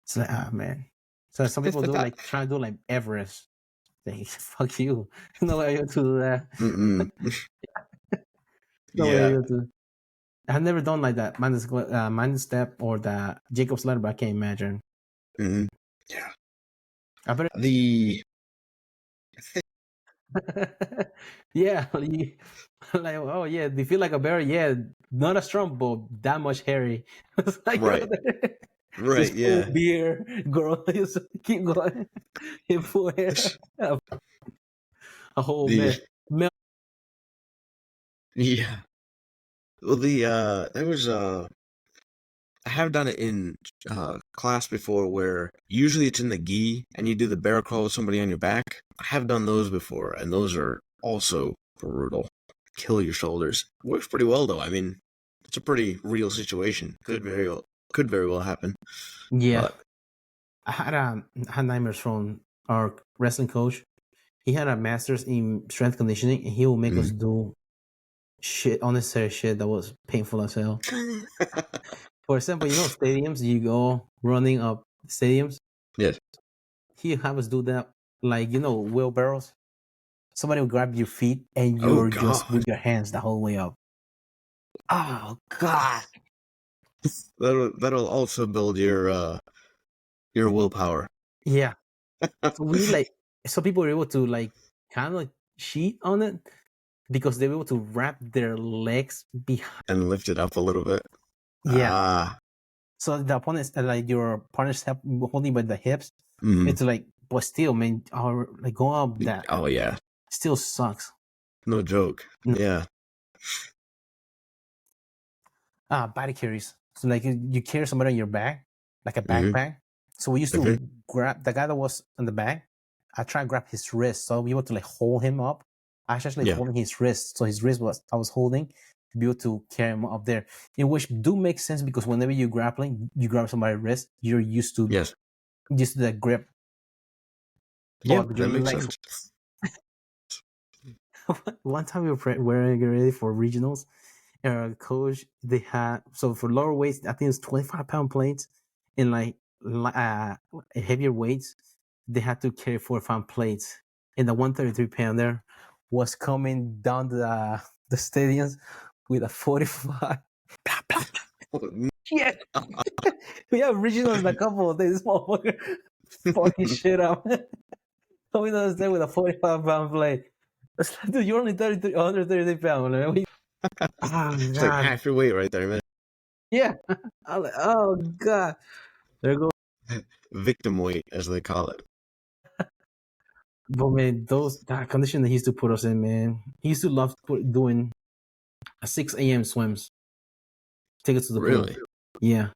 it's like man. So some people do like try to do like Everest. Like, fuck you. No way you to do that. Mm-mm. No way Yeah. you to. I've never done like that mindless step or the Jacob's ladder, but I can't imagine. Mm-hmm. Yeah. I better. The Yeah, like oh yeah, they feel like a bear. Yeah, not as strong, but that much hairy. It's like right. Right. just full Yeah. beer, girl. Just keep going. In full hair, a whole The mess. Mel- yeah. Well, there was I have done it in class before where usually it's in the gi and you do the bear crawl with somebody on your back. I have done those before, and those are also brutal. Kill your shoulders. Works pretty well though. I mean, it's a pretty real situation. Could very well happen. Yeah, But I had nightmares from our wrestling coach. He had a master's in strength conditioning, and he will make us do shit, unnecessary shit that was painful as hell. For example, stadiums, you go running up stadiums. yes. He have us do that, like, wheelbarrows. Somebody will grab your feet and Oh you're just God. with your hands the whole way up. Oh, God. That'll also build your willpower. Yeah. So some people were able to, like, kind of like cheat on it because they were able to wrap their legs behind. And lift it up a little bit. Yeah. Ah. So the opponents, like your partner's holding by the hips. Mm. It's like, but still, man, like going up that Oh yeah. still sucks. No joke. No. Yeah. Body carries. So like you carry somebody on your back, like a Mm-hmm. backpack. So we used to Mm-hmm. grab the guy that was on the back. I try and grab his wrist, so we able to like hold him up. I was actually holding his wrist, so his wrist I was holding to be able to carry him up there. In which do make sense because whenever you're grappling, you grab somebody's wrist, you're used to that grip. Yeah, But that your makes legs. sense. One time we were getting ready for regionals. Coach, they had, so for lower weights, I think it's 25-pound plates, and like heavier weights, they had to carry 4-pound plates. And the 133-pounder was coming down the stadiums with a 45. Yeah, we have regionals in a couple of days. This motherfucker fucking shit up. Coming down the stairs with a 45-pound plate. Dude, you're only 133 pounds, man. Oh, It's like God. half your weight right there, man. Yeah. I'm like, oh, God. There goes. Victim weight, as they call it. But, man, that condition that he used to put us in, man. He used to love doing a 6 a.m. swims. Take us to the pool. Yeah.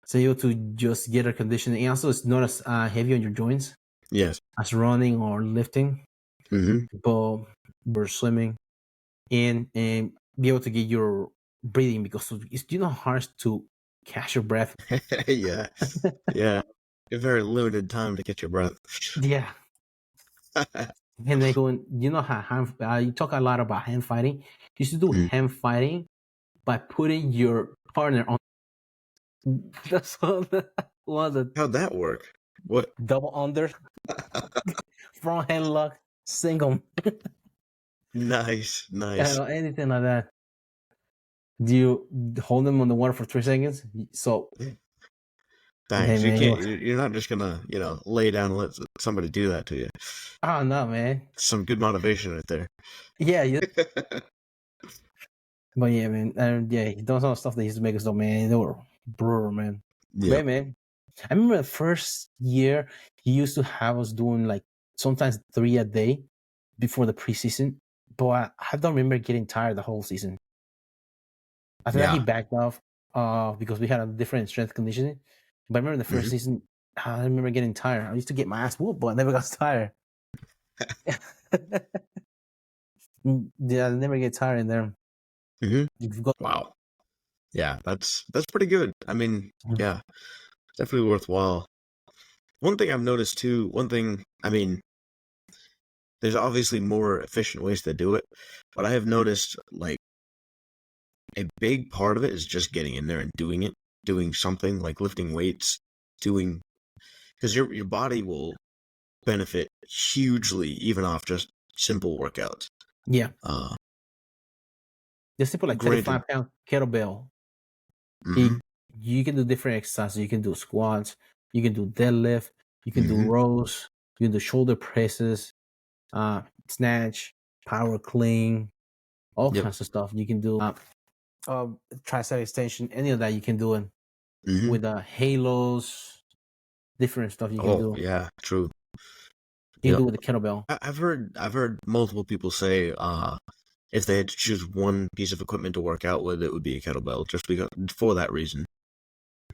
So you have to just get a conditioning. And also, it's not as heavy on your joints. Yes. As running or lifting. Mm-hmm. But we're swimming and be able to get your breathing because it's hard to catch your breath. Yeah. Yeah. A very limited time to get your breath. Yeah. And then going, how you talk a lot about hand fighting. You used to do hand fighting by putting your partner on. That's one of the. How'd that work? What? Double under, front hand lock, single. Nice. Anything like that. Do you hold them on the water for 3 seconds? So. Thanks. You're not just gonna, lay down and let somebody do that to you. Oh no, man. Some good motivation right there. Yeah. But yeah, man. Yeah, those all stuff they used to make us do, man. They were brutal, man. Yeah, man. I remember the first year he used to have us doing like sometimes 3 a day before the preseason. But I don't remember getting tired the whole season. I think that he backed off because we had a different strength conditioning. But I remember the first season, I remember getting tired. I used to get my ass whooped, but I never got tired. Yeah, I never get tired in there. Mm-hmm. You've got Wow. Yeah, that's pretty good. I mean, yeah, definitely worthwhile. One thing I've noticed too, I mean, there's obviously more efficient ways to do it, but I have noticed like a big part of it is just getting in there and doing it, doing something like lifting weights, doing, because your body will benefit hugely even off just simple workouts. yeah. Uh, Just simple like Granted, 35-pound kettlebell. mm-hmm, It, you can do different exercises. You can do squats. You can do deadlift. You can do mm-hmm, rows. You can do shoulder presses, snatch, power clean, all yep, kinds of stuff. You can do tricep extension. Any of that you can do it mm-hmm. with halos, different stuff you can Oh, do. yeah, true. You can Yep. do with the kettlebell. I've heard multiple people say, if they had to choose one piece of equipment to work out with, it would be a kettlebell, just because for that reason.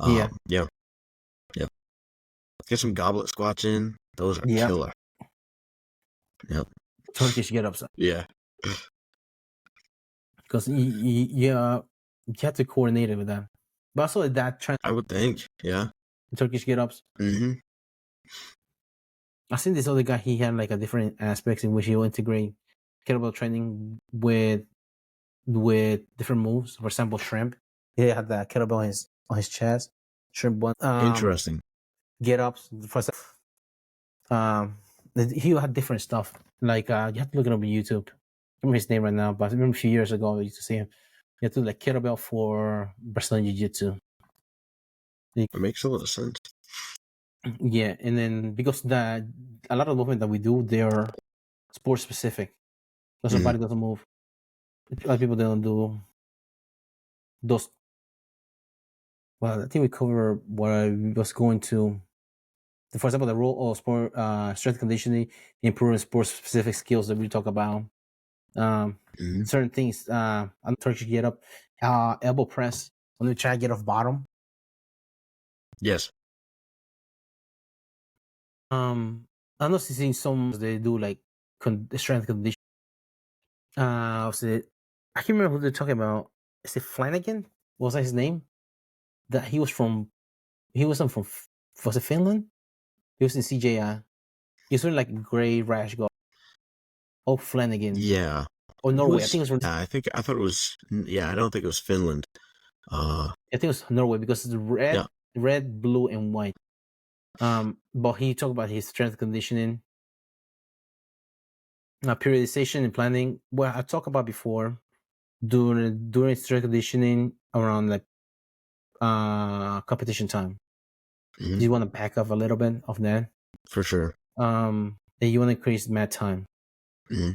Yeah. Yeah, yeah. Get some goblet squats in; those are Yep. killer. Yep. Turkish get ups. Yeah. Because you have to coordinate it with them. But also that I would think. Yeah. Turkish get ups. Mm-hmm. I seen this other guy. He had like a different aspects in which he will integrate kettlebell training with different moves. For example, shrimp. He had the kettlebell on his chest. Shrimp one. Interesting. Get ups. For he had different stuff. Like you have to look it up on YouTube. I remember his name right now, but I remember a few years ago I used to see him. You have to do like kettlebell for Brazilian Jiu Jitsu. It makes a lot of sense. Yeah, and then because a lot of movement that we do, they're sport specific. Because our body doesn't move. A lot of people don't do those. Well, I think we cover what I was going to. For example, the role of sport, strength conditioning, improving sport specific skills that we talk about. Certain things. I'm trying to get up, elbow press. When we try to get off bottom. Yes. I'm not seeing some they do like strength conditioning. Was it? I can't remember who they're talking about. Is it Flanagan? What was that his name? That he was from. He wasn't from. Was it Finland? He was in CJI. He was wearing like gray rash guard. Oh, Flanagan. Yeah. Or He Norway. I was. think it was. Yeah, I thought it was. Yeah, I don't think it was Finland. I think it was Norway because it's red, blue, and white. But he talked about his strength conditioning, periodization and planning. Well, I talked about before during strength conditioning around like competition time. Mm-hmm. You want to back up a little bit of that. For sure. And you want to increase mat time Mm-hmm.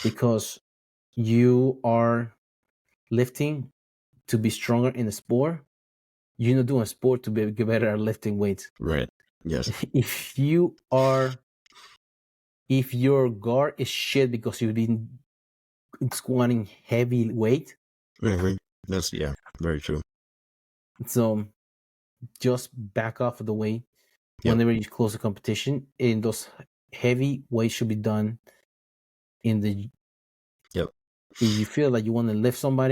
because you are lifting to be stronger in the sport. You're not doing a sport to be better at lifting weights. Right. Yes. If your guard is shit because you've been squatting heavy weight, That's very true. so just back off of the weight whenever you close the competition. And those heavy weights should be done in the. Yep. If you feel like you want to lift somebody,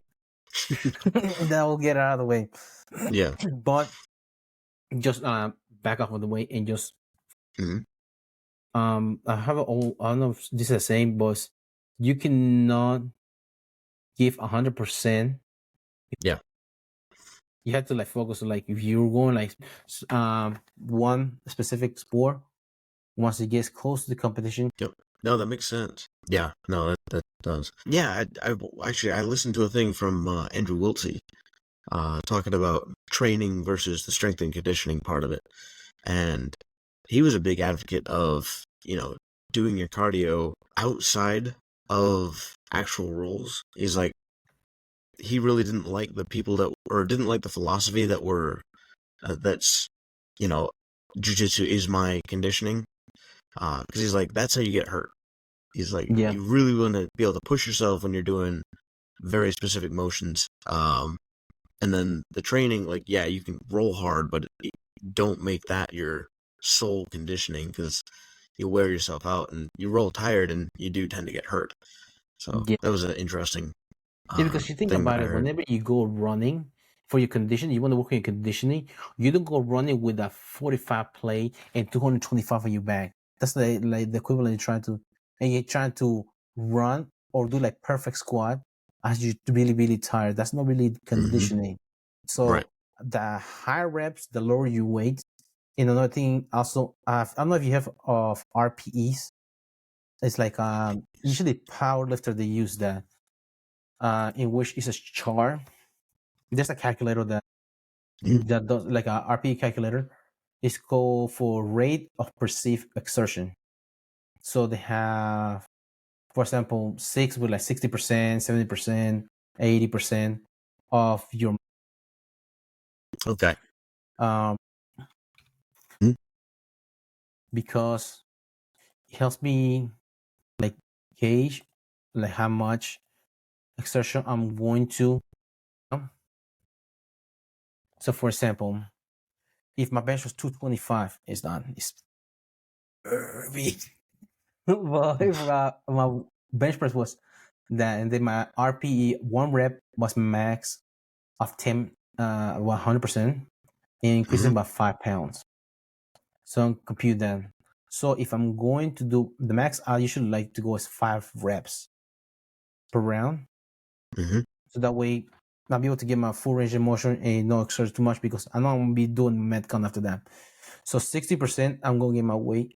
that will get out of the way. Yeah. But just back off of the weight and just. I have I don't know if this is the same, but you cannot give 100%. Yeah. You have to like focus on like if you're going like one specific sport, once it gets close to the competition. Yep. No, that makes sense. Yeah. No, that does. Yeah. I listened to a thing from Andrew Wiltsey, talking about training versus the strength and conditioning part of it, and he was a big advocate of doing your cardio outside of actual roles. He's like, he really didn't like the people didn't like the philosophy that were that's jiu-jitsu is my conditioning, because he's like, that's how you get hurt. He's like, you really want to be able to push yourself when you're doing very specific motions, and then the training, like, yeah, you can roll hard, but don't make that your sole conditioning, because you wear yourself out and you roll tired and you do tend to get hurt. So that was an interesting Yeah, because you think thing that about I it, heard. whenever you go running for your conditioning, you want to work on your conditioning, you don't go running with a 45 plate and 225 on your back. That's like the equivalent you're trying to run or do like perfect squat as you're really, really tired. That's not really Hmm. conditioning. Right. So the higher reps, the lower you weight. And another thing also, I don't know if you have of RPEs. It's like usually power lifter they use that in which is a chart. There's a calculator Mhm. that does like a RPE calculator. It's called for rate of perceived exertion. So they have, for example, six with like 60%, 70%, 80% of your Okay. um Mhm. because it helps me like gauge like how much exertion I'm going to. So for example, if my bench was 225, it's done. It's heavy. Well, if my bench press was that, and then my RPE one rep was max of 10, 100%, and increasing Hmm. by 5 pounds. So compute that. So if I'm going to do the max, I usually like to go as 5 reps per round. Hmm. So that way I'll be able to get my full range of motion and not exert too much because I know I'm gonna be doing metcon after that. So 60%, I'm gonna get my weight.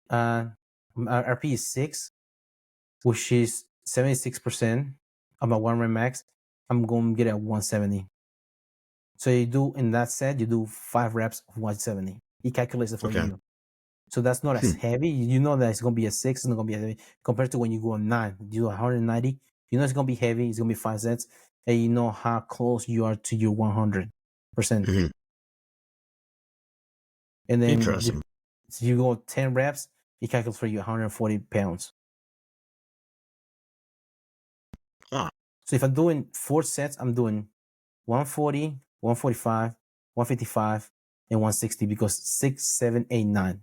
My RP is 6, which is 76% of my 1 rep max. I'm gonna get at 170. So you do in that set, you do 5 reps of 170. He calculates it for Okay. you. So that's not as Hmm. heavy. You know that it's gonna be a 6, it's not gonna be heavy compared to when you go on 9. You do 190. You know it's gonna be heavy. It's gonna be 5 sets, and you know how close you are to your 100%. Hmm. And then Interesting. if you go 10 reps, he calculates for you 140 pounds. Ah. So if I'm doing 4 sets, I'm doing 140, 145, 155, and 160 because 6, 7, 8, 9.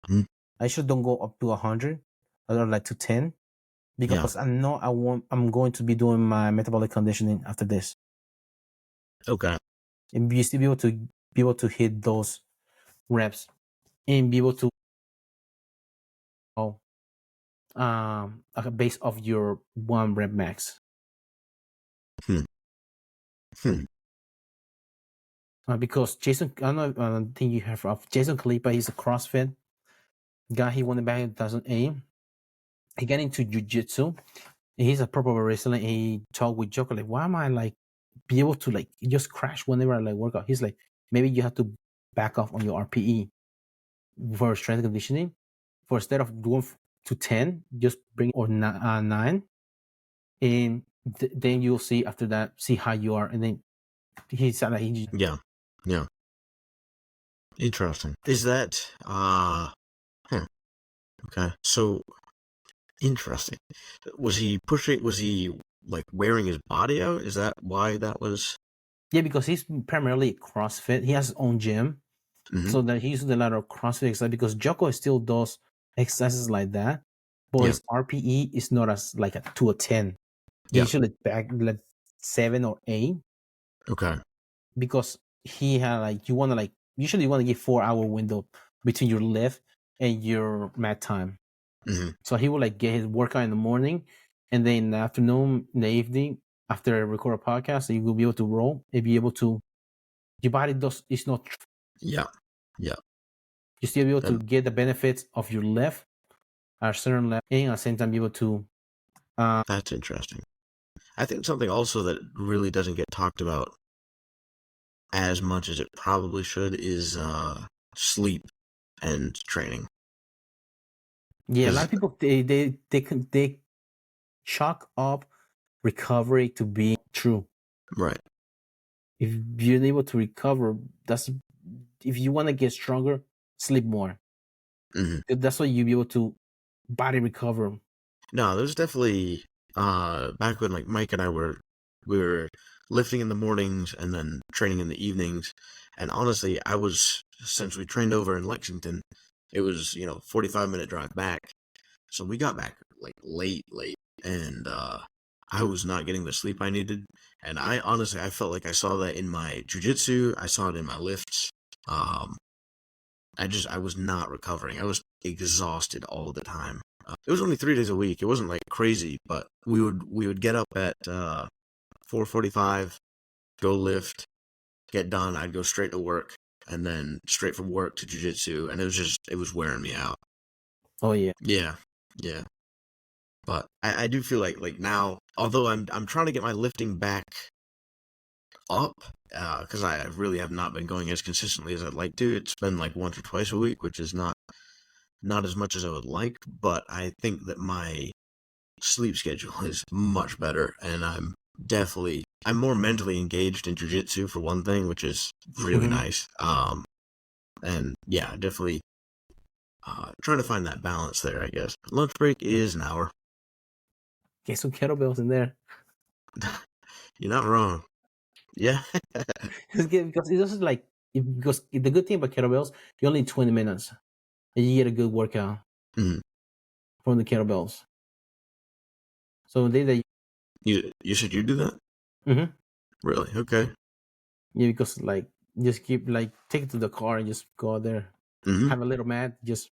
Mhm. I should don't go up to 100 or like to 10 Yeah. because I know I'm going to be doing my metabolic conditioning after this. Okay. And you still be able to hit those reps and be able to base off your 1 rep max. Hmm. Hmm. Because Jason, I don't think you have of Jason Kalipa. He's a CrossFit guy. He won it back in 2008. He got into jiu-jitsu. He's a proper wrestler. And he talked with Joko like, why am I like be able to like just crash whenever I like work out? He's like, maybe you have to back off on your RPE for strength conditioning. For instead of going to 10, just bring or 9, and then you'll see after that, see how you are. And then he said like, Yeah. Yeah. Interesting. Is that okay. So interesting. Was he pushing, was he like wearing his body out? Is that why that was? yeah, because he's primarily CrossFit. He has his own gym. Hmm. So that he uses a lot of CrossFit exercise because Joko still does exercises like that, but Yeah. his RPE is not as like a 2 or 10. He Yeah. usually back like 7 or 8 Okay. because he had like you want to like usually you want to give 4 hour window between your lift and your mat time. Hmm. So he will like get his workout in the morning, and then in the afternoon, in the evening, after I record a podcast, so you will be able to roll and be able to your body does it's not Yeah. Yeah. you still be able to And get the benefits of your lift at a certain level and at the same time be able to that's interesting. I think something also that really doesn't get talked about as much as it probably should is sleep and training. yeah, a lot Because of people they chalk up recovery to be true. right. If you're able to recover, that's if you want to get stronger, sleep more. Hmm. That's why you'll be able to body recover. No, there's definitely back when like Mike and I we were lifting in the mornings and then training in the evenings. And honestly, I was since we trained over in Lexington, it was 45-minute drive back. So we got back like late, and I was not getting the sleep I needed. And I honestly, I felt like I saw that in my jujitsu. I saw it in my lifts. I was not recovering. I was exhausted all the time. It was only 3 days a week. It wasn't like crazy, but we would get up at 4:45, go lift, get done. I'd go straight to work, and then straight from work to jujitsu, and it was wearing me out. Oh yeah. Yeah, yeah. But I do feel like now, although I'm trying to get my lifting back up, because I really have not been going as consistently as I'd like to. It's been like once or twice a week, which is not as much as I would like, but I think that my sleep schedule is much better, and I'm more mentally engaged in jiu-jitsu for one thing, which is really nice. And yeah, definitely trying to find that balance there, I guess. Lunch break is an hour. Get some kettlebells in there. You're not wrong. Yeah. Because it's just like, because the good thing about kettlebells, you only need 20 minutes and you get a good workout from the kettlebells. So they that you said you do that? Mm-hmm. Really? Okay. Yeah, because like just keep like take it to the car and just go out there, have a little mat. Just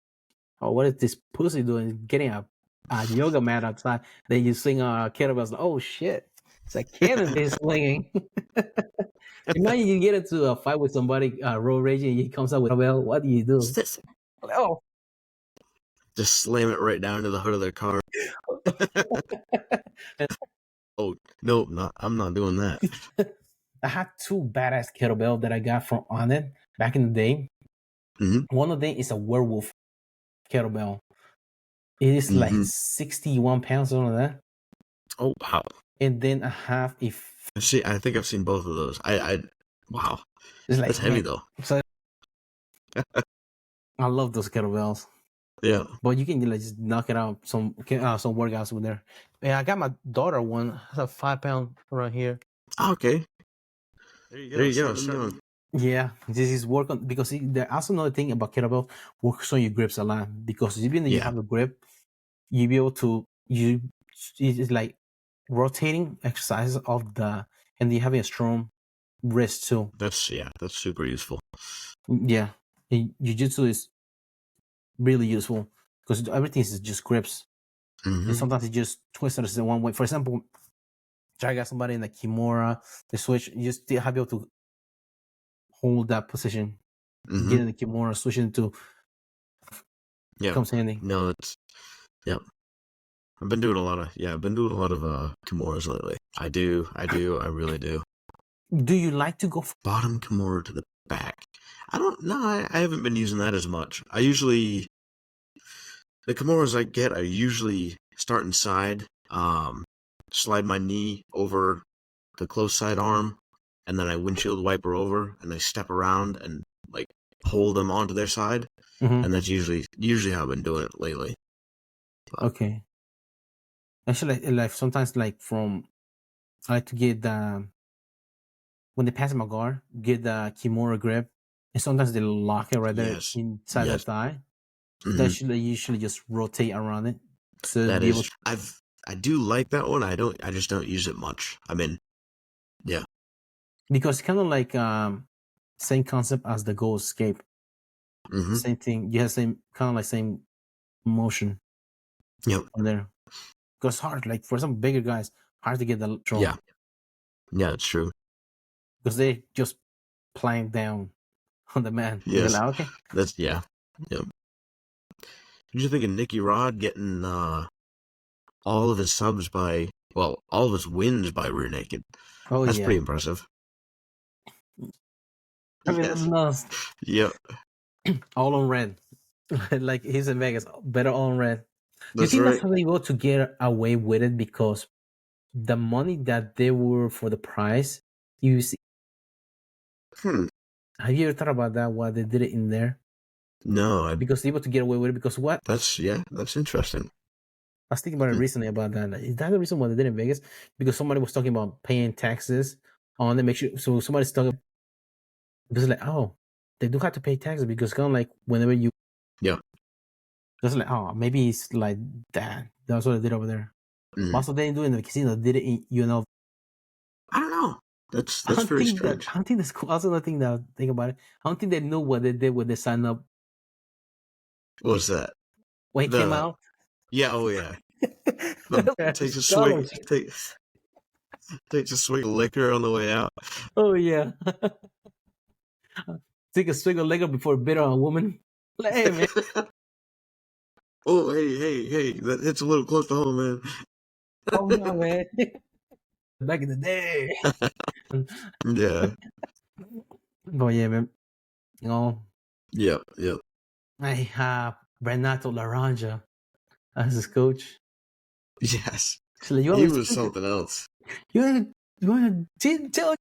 what is this pussy doing? Getting a yoga mat outside. Then you swing kettlebells. Like, oh shit, it's a cannon they're swinging. Imagine you get into a fight with somebody, road raging, and he comes out with a kettlebell. What do you do? Oh, Just slam it right down to the hood of their car. Oh no, I'm not doing that. I had two badass kettlebell that I got from Onnit back in the day. One of them is a werewolf kettlebell. It is like 61 pounds on that. Oh wow! And then I have a. I think I've seen both of those. Wow, It's like, that's heavy though. So I love those kettlebells. Yeah, but you can like just knock it out some workouts with there. Yeah, I got my daughter one. It's a 5 pound right here. Okay. There you go. Starting. Yeah, this is work on, because there's also another thing about kettlebell, works on your grips a lot, because even though you have a grip, you be able to it's like rotating exercises of and you having a strong wrist too. That's super useful. Yeah, jiu-jitsu is really useful because everything is just grips. And sometimes it just twists it in one way. For example, I got somebody in the Kimura, the switch, you just still have to be able to hold that position, get in the Kimura, switch into comes handy. No, it's I've been doing a lot of Kimuras lately. I really do. Do you like to go for bottom Kimura to the back? I don't know. I haven't been using that as much. I usually the Kimuras I get, I usually start inside, slide my knee over the close side arm, and then I windshield wiper over, and I step around and like hold them onto their side, and that's usually how I've been doing it lately. But, okay. Actually, like sometimes, like I like to get the when they pass my guard, get the Kimura grip, and sometimes they lock it right there inside the thigh. That should usually just rotate around it. So that is, I do like that one. I just don't use it much. I mean, yeah, because it's kind of like same concept as the goal escape. Same thing. You have same motion. Yep. On there, because hard. Like for some bigger guys, hard to get the control. Yeah, it's true. Because they just plank down on the man. Yes. Like, okay. That's Yep. Did you think of Nicky Rod getting all of his subs all of his wins by rear naked? Oh, that's pretty impressive. I mean, Yep. All on red. Like he's in Vegas, better all on red. That's you think right. that's how they able to get away with it, because the money that they were for the price, you see. Have you ever thought about that? Why they did it in there? No, because they able to get away with it. Because what? That's interesting. I was thinking about it recently about that. Like, is that the reason why they did it in Vegas? Because somebody was talking about paying taxes on it. Make sure. So somebody's talking. Because like, oh, they do have to pay taxes, because kind of like whenever you. Yeah. It's like, oh, maybe it's like that. That's what they did over there. Also, they didn't do it in the casino. They did it in, I don't know. That's I don't very think that. strange. I don't think that's cool. Also, another thing that I think about it. I don't think they know what they did when they signed up. What was that? When it came out. Yeah. Oh yeah. Takes a swig. Scholarship. Takes a swig of liquor on the way out. Oh yeah. Take a swig of liquor before bid on a woman. Like, hey man. Oh hey! That hits a little close to home, man. Oh no, man. Back in the day. Yeah. But yeah, man. Yep. I have Renato Laranja as his coach. Yes. So He was something else. You want to tell?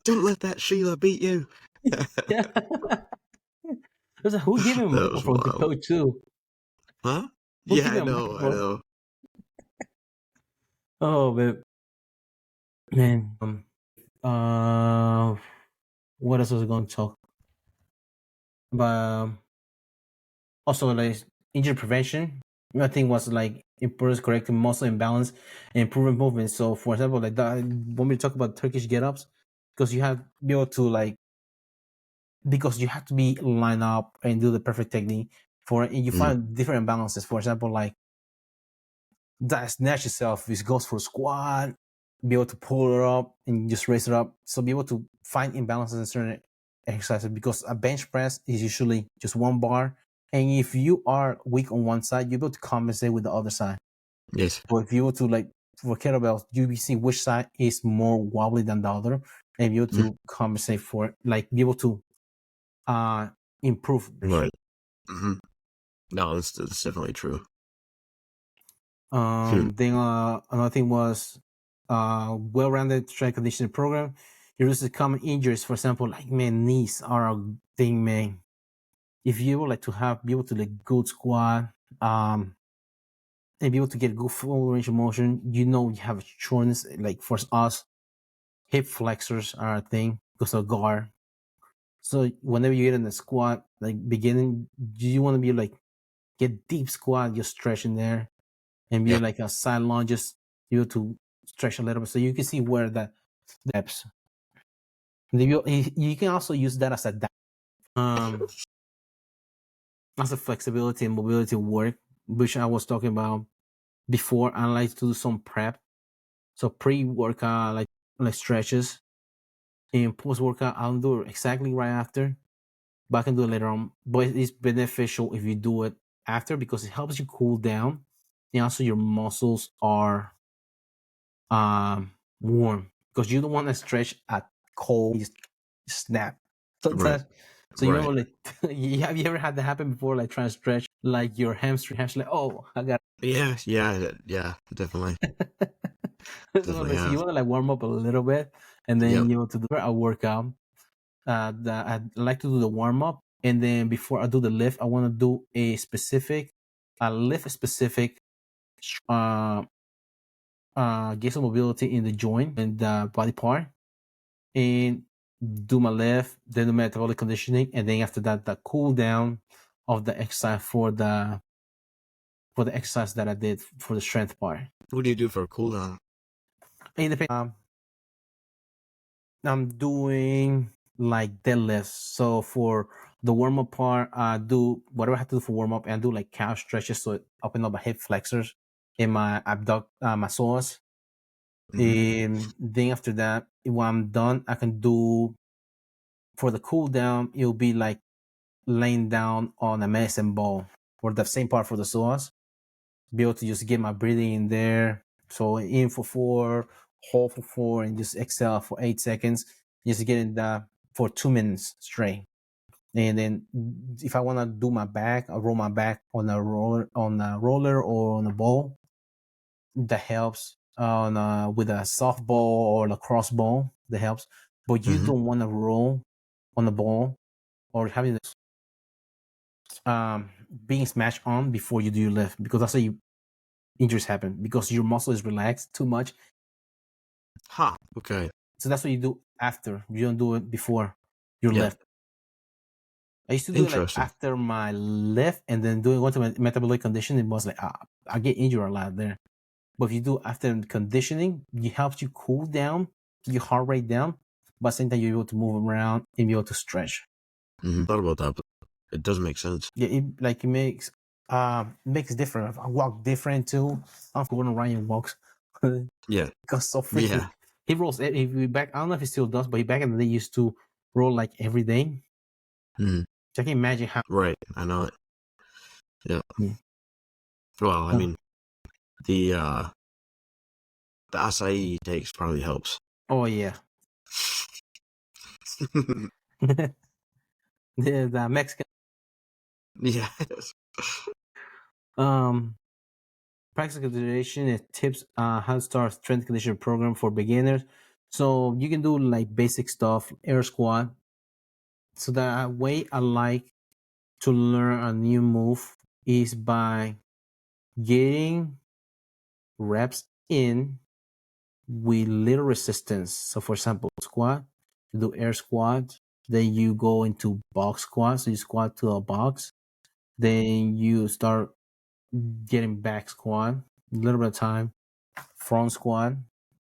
Don't let that Sheila beat you. Yeah. Who gave him a That was microphone to wild. coach too? Huh? Who Yeah, gave I him a know. microphone? Oh man. What else was I going to talk about? Also, like injury prevention. I think was like improves correcting muscle imbalance and improving movement. So, for example, like that when we talk about Turkish get-ups, because you have to be able to because you have to be lined up and do the perfect technique for it, and you find different imbalances. For example, like that snatch itself, this goes for squat, be able to pull it up and just raise it up. So be able to find imbalances in certain exercises, because a bench press is usually just one bar. And if you are weak on one side, you're able to compensate with the other side. Yes. But if you were to for kettlebells, you see which side is more wobbly than the other, and be able to compensate for it, be able to improve. Right. Mm-hmm. No, that's definitely true. Then another thing was well-rounded strength conditioning program. It reduces common injuries. For example, knees are a thing, man. If you would like to be able to good squat, and be able to get good full range of motion, you have shortness. Like for us, hip flexors are a thing because of guard. So whenever you get in the squat, beginning, you want to be get deep squat, just stretching there, and be like a side lunges, you to stretch a little bit, so you can see where the depths. You can also use that as a flexibility and mobility work, which I was talking about before. I like to do some prep, so pre-workout like stretches, and post-workout I'll do it exactly right after, but I can do it later on. But it's beneficial if you do it after, because it helps you cool down, and also your muscles are warm, because you don't want to stretch at cold, just snap sometimes. Right. So you remember, have you ever had that happen before, trying to stretch your hamstring, oh, I got Yeah, definitely. so you want to warm up a little bit, and then to do a workout. I like to do the warm up, and then before I do the lift, I want to do a lift specific get some mobility in the joint and the body part, and do my lift, then the metabolic conditioning, and then after that, the cool down of the exercise for the exercise that I did for the strength part. What do you do for a cool down? I'm doing deadlifts. So for the warm up part, I do whatever I have to do for warm up, and I do calf stretches, so it open up my hip flexors and my my psoas. And then after that, when I'm done, I can do, for the cool down, it'll be laying down on a medicine ball for the same part for the psoas. Be able to just get my breathing in there. So in for 4, hold for 4, and just exhale for 8 seconds. Just getting that for 2 minutes straight. And then if I want to do my back, I'll roll my back on a roller or on a ball. That helps on with a softball or lacrosse ball. That helps, but you don't want to roll on the ball or having being smashed on before you do your lift, because that's how injuries happen, because your muscle is relaxed too much. Okay. So that's what you do after. You don't do it before your lift. I used to do it like after my lift and then going to my metabolic condition. It was like, I get injured a lot there. But if you do after conditioning, it helps you cool down, keep your heart rate down, but at the same time you're able to move around and be able to stretch. Thought about that, but it doesn't make sense. Yeah, it makes different. I walk different too. I don't know when Ryan walks. Yeah. Because so freaking. Yeah. He rolls. If we back, I don't know if he still does, but he back in the day used to roll like every day. Mm-hmm. So I can imagine how. Right, I know it. Yeah. Well, I mean, the acai he takes probably helps. Oh yeah. The Mexican. Yeah. Practice consideration and tips how to start strength conditioning program for beginners. So you can do like basic stuff, air squat. So that way I like to learn a new move is by getting reps in with little resistance. So for example, squat, you do air squat, then you go into box squat. So you squat to a box, then you start getting back squat, a little bit of time, front squat,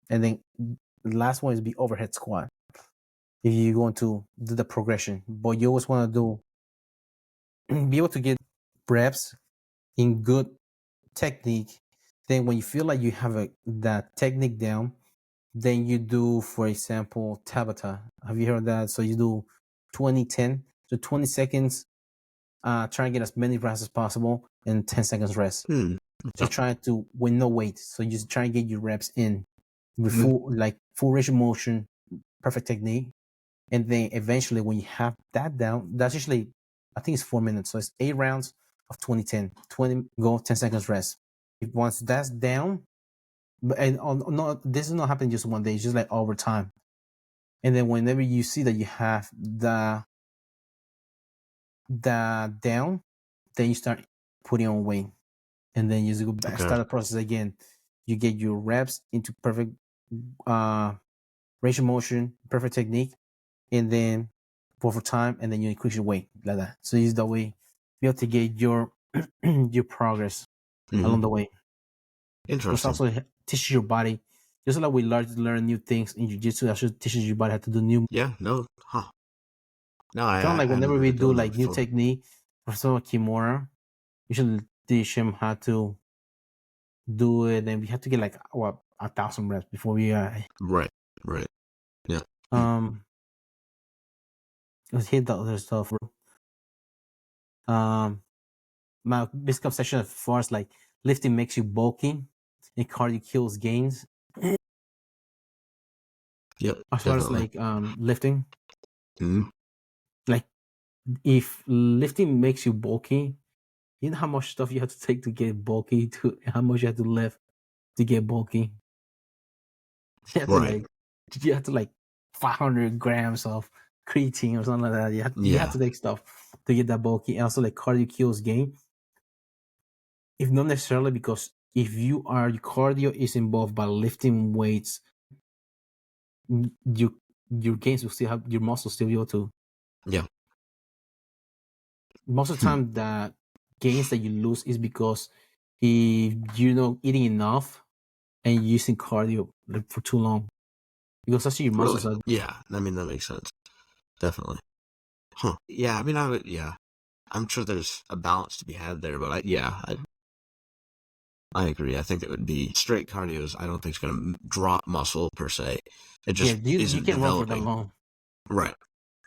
and then the last one is be overhead squat. If you're going to do the progression, but you always want to do be able to get reps in good technique. Then when you feel like you have that technique down, then you do, for example, Tabata. Have you heard that? So you do 20-10. So 20 seconds, try and get as many reps as possible, and 10 seconds rest. So you're trying to, with no weight. So you just try and get your reps in with full range of motion, perfect technique. And then eventually when you have that down, that's usually, I think it's 4 minutes. So it's 8 rounds of 20-10. 20 go, 10 seconds rest. Once that's down, and no, this is not happening just one day. It's just like over time. And then whenever you see that you have the down, then you start putting on weight, and then you go back, start the process again. You get your reps into perfect range of motion, perfect technique, and then for time, and then you increase your weight like that. So it's the way you have to get your your progress along the way. Interesting. It also teaches your body, just like we learn new things in jiu-jitsu, actually teaches your body how to do new. Yeah, no, huh. No, I kind of like whenever we do like new technique for some Kimura, we should teach him how to do it, and we have to get like 1,000 reps before we right, yeah. Let's hit the other stuff. My misconception as far as like lifting makes you bulky and cardio kills gains. Yep. As far as like lifting, like if lifting makes you bulky, you know how much stuff you have to take to get bulky, to how much you have to lift to get bulky. You have to like 500 grams of creatine or something like that. You have to take stuff to get that bulky. And also like cardio kills gain. If not necessarily, because if your cardio is involved by lifting weights, your gains will still have, your muscles still be able to. Yeah. Most of the time, the gains that you lose is because if you're not eating enough and using cardio like for too long, because actually your muscles are. Yeah, I mean that makes sense. Definitely. Huh. Yeah, I mean I'm sure there's a balance to be had there, but I agree. I think it would be straight cardio. I don't think it's going to drop muscle per se. It just you can't run for that long, right?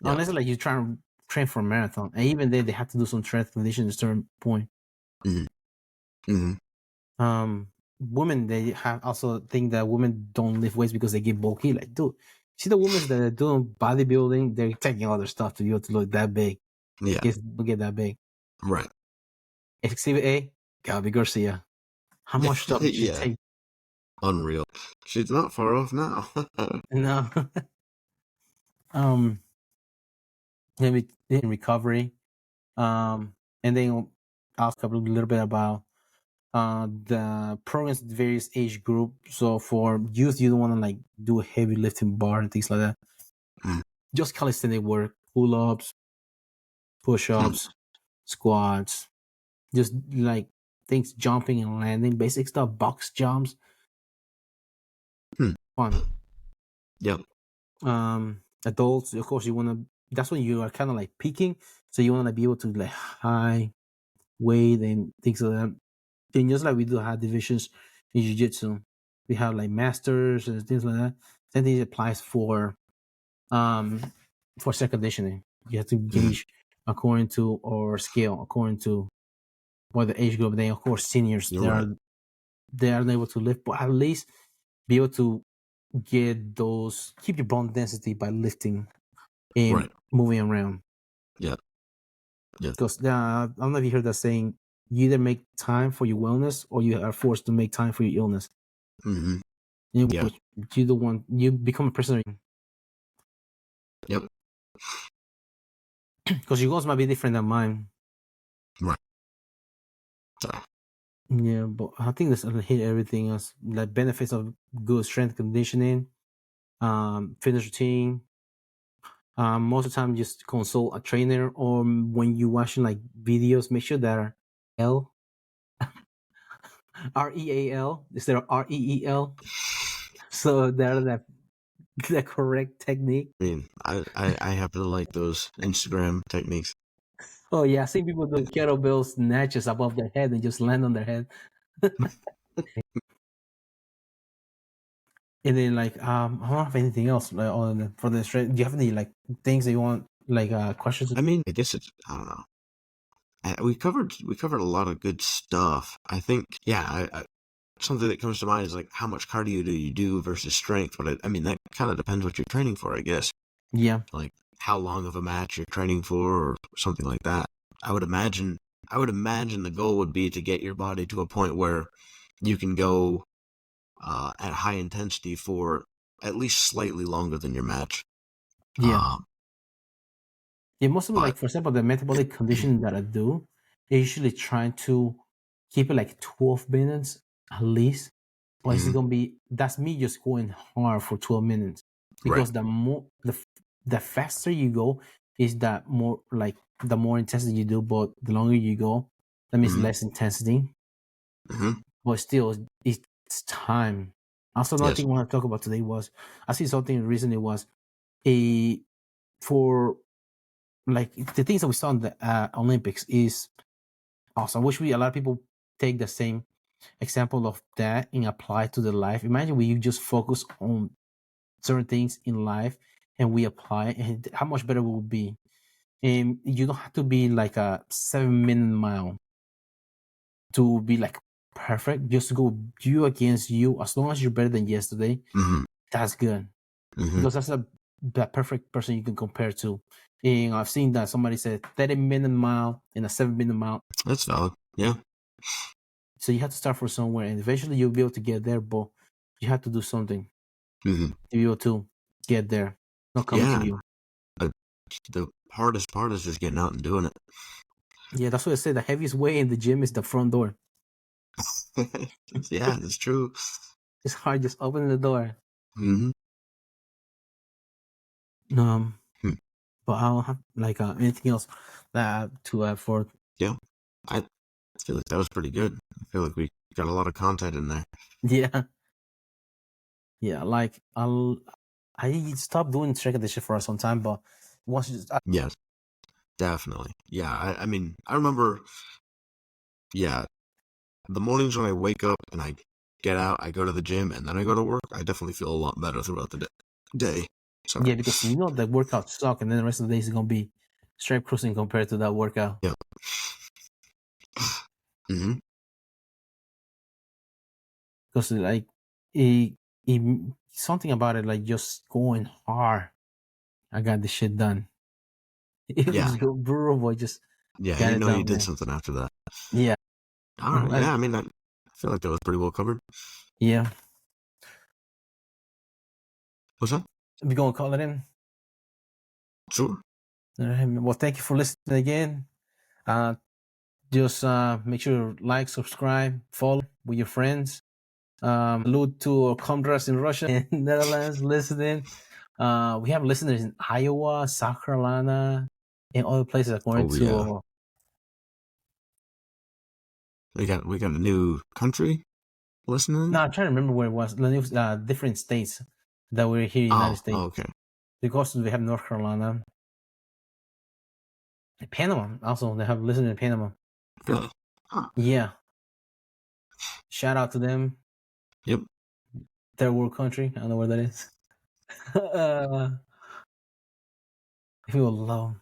Unless like you're trying to train for a marathon, and even then they have to do some strength conditioning at a certain point. Women, they have also think that women don't lift weights because they get bulky. Like, dude, see the women that are doing bodybuilding, they're taking other stuff to be able to look that big. Yeah, get that big. Right. Exhibit A, Gabby Garcia. How much stuff did she take? Unreal. She's not far off now. No. Maybe in recovery. And then I'll talk a little bit about the programs at various age group. So for youth, you don't want to like do a heavy lifting bar and things like that. Just calisthenic work, pull-ups, push-ups, squats, just like things jumping and landing, basic stuff, box jumps. Fun. Yep. Adults, of course, you want to. That's when you are kind of like peaking, so you want to be able to like high weight and things like that. And just like we do have divisions in jiu-jitsu, we have like masters and things like that. Same thing applies for strength conditioning. You have to gauge according to or scale according to what the age group. Then of course seniors they are able to lift, but at least be able to get those, keep your bone density by lifting and moving around. Yeah. Because I don't know if you heard that saying, you either make time for your wellness or you are forced to make time for your illness. Mm-hmm. You become a prisoner. Yep. Because your goals might be different than mine. Right. Yeah, but I think this hit everything else. The benefits of good strength conditioning, fitness routine. Most of the time, just consult a trainer, or when you're watching like videos, make sure that REAL instead of REEL. So they're the correct technique. I mean, I happen to like those Instagram techniques. Oh yeah, I see people do kettlebell snatches above their head and just land on their head. And then like I don't have anything else like on for the strength. Do you have any like things that you want like questions? I mean, I guess it's, I don't know. We covered a lot of good stuff. I think, yeah, something that comes to mind is like how much cardio do you do versus strength. But I mean, that kind of depends what you're training for, I guess. Yeah. Like how long of a match you're training for or something like that. I would imagine the goal would be to get your body to a point where you can go at high intensity for at least slightly longer than your match. Yeah. Yeah, most of them, like for example, the metabolic conditioning that I do, I usually trying to keep it like 12 minutes at least. But it's gonna be, that's me just going hard for 12 minutes. Because the more the faster you go is that more like the more intensity you do, but the longer you go, that means less intensity. But still it's time. Also another thing I want to talk about today was I see something recently was for like the things that we saw in the Olympics is awesome. I wish a lot of people take the same example of that and apply to the life. Imagine we just focus on certain things in life and we apply, and how much better it will be. And you don't have to be like a 7-minute mile to be like perfect. Just go you against you. As long as you're better than yesterday, that's good. Because that's the perfect person you can compare to. And I've seen that somebody said 30-minute mile and a 7-minute mile. That's valid. Yeah. So you have to start from somewhere, and eventually you'll be able to get there. But you have to do something to be able to get there. Not coming to you. The hardest part is just getting out and doing it. Yeah, that's what I said. The heaviest weight in the gym is the front door. Yeah, that's true. It's hard just opening the door. But I don't have like anything else to add for. Yeah, I feel like that was pretty good. I feel like we got a lot of content in there. Yeah. Like I stopped doing strength conditioning for some time, but once you just yes, definitely. Yeah, I mean, I remember. Yeah, the mornings when I wake up and I get out, I go to the gym, and then I go to work. I definitely feel a lot better throughout the day. Yeah, because you know that workout suck, and then the rest of the day is gonna be straight cruising compared to that workout. Yeah. Because like something about it, like just going hard. I got the shit done. It was brutal, but just I didn't know you did something after that. Yeah. All right. Yeah, I mean, I feel like that was pretty well covered. Yeah. What's up? We gonna call it in? Sure. All right. Well, thank you for listening again. Just make sure to like, subscribe, follow with your friends. Salute to our comrades in Russia and Netherlands listening. We have listeners in Iowa, South Carolina, in other places according to. We got a new country listening. No, I'm trying to remember where it was. It was different states that were here in the United States. Okay. Because we have North Carolina, Panama. Also, they have listened in Panama. Really? Huh. Yeah. Shout out to them. Yep. Third world country. I don't know where that is. If you will love.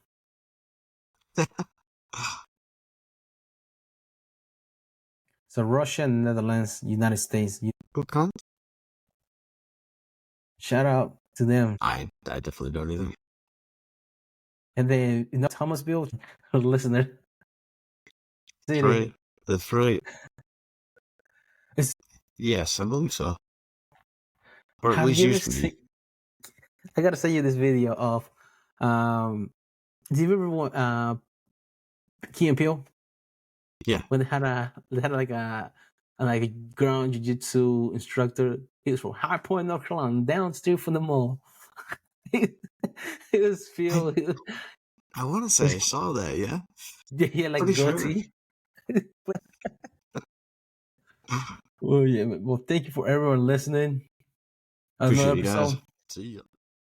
So Russia, Netherlands, United States. Shout out to them. I definitely don't either. And then Thomasville, listener. That's right. That's right. Yes, I believe so. Or at least used to be. I gotta send you this video of. Do you remember Key and Peele? Yeah. When they had like a ground jiu-jitsu instructor. He was from High Point, North Carolina, downstairs from the mall. It was Phil. I want to say I saw that. Yeah. He had like Pretty goatee. Sure. Well, yeah. Well, thank you for everyone listening. Appreciate you guys. See ya.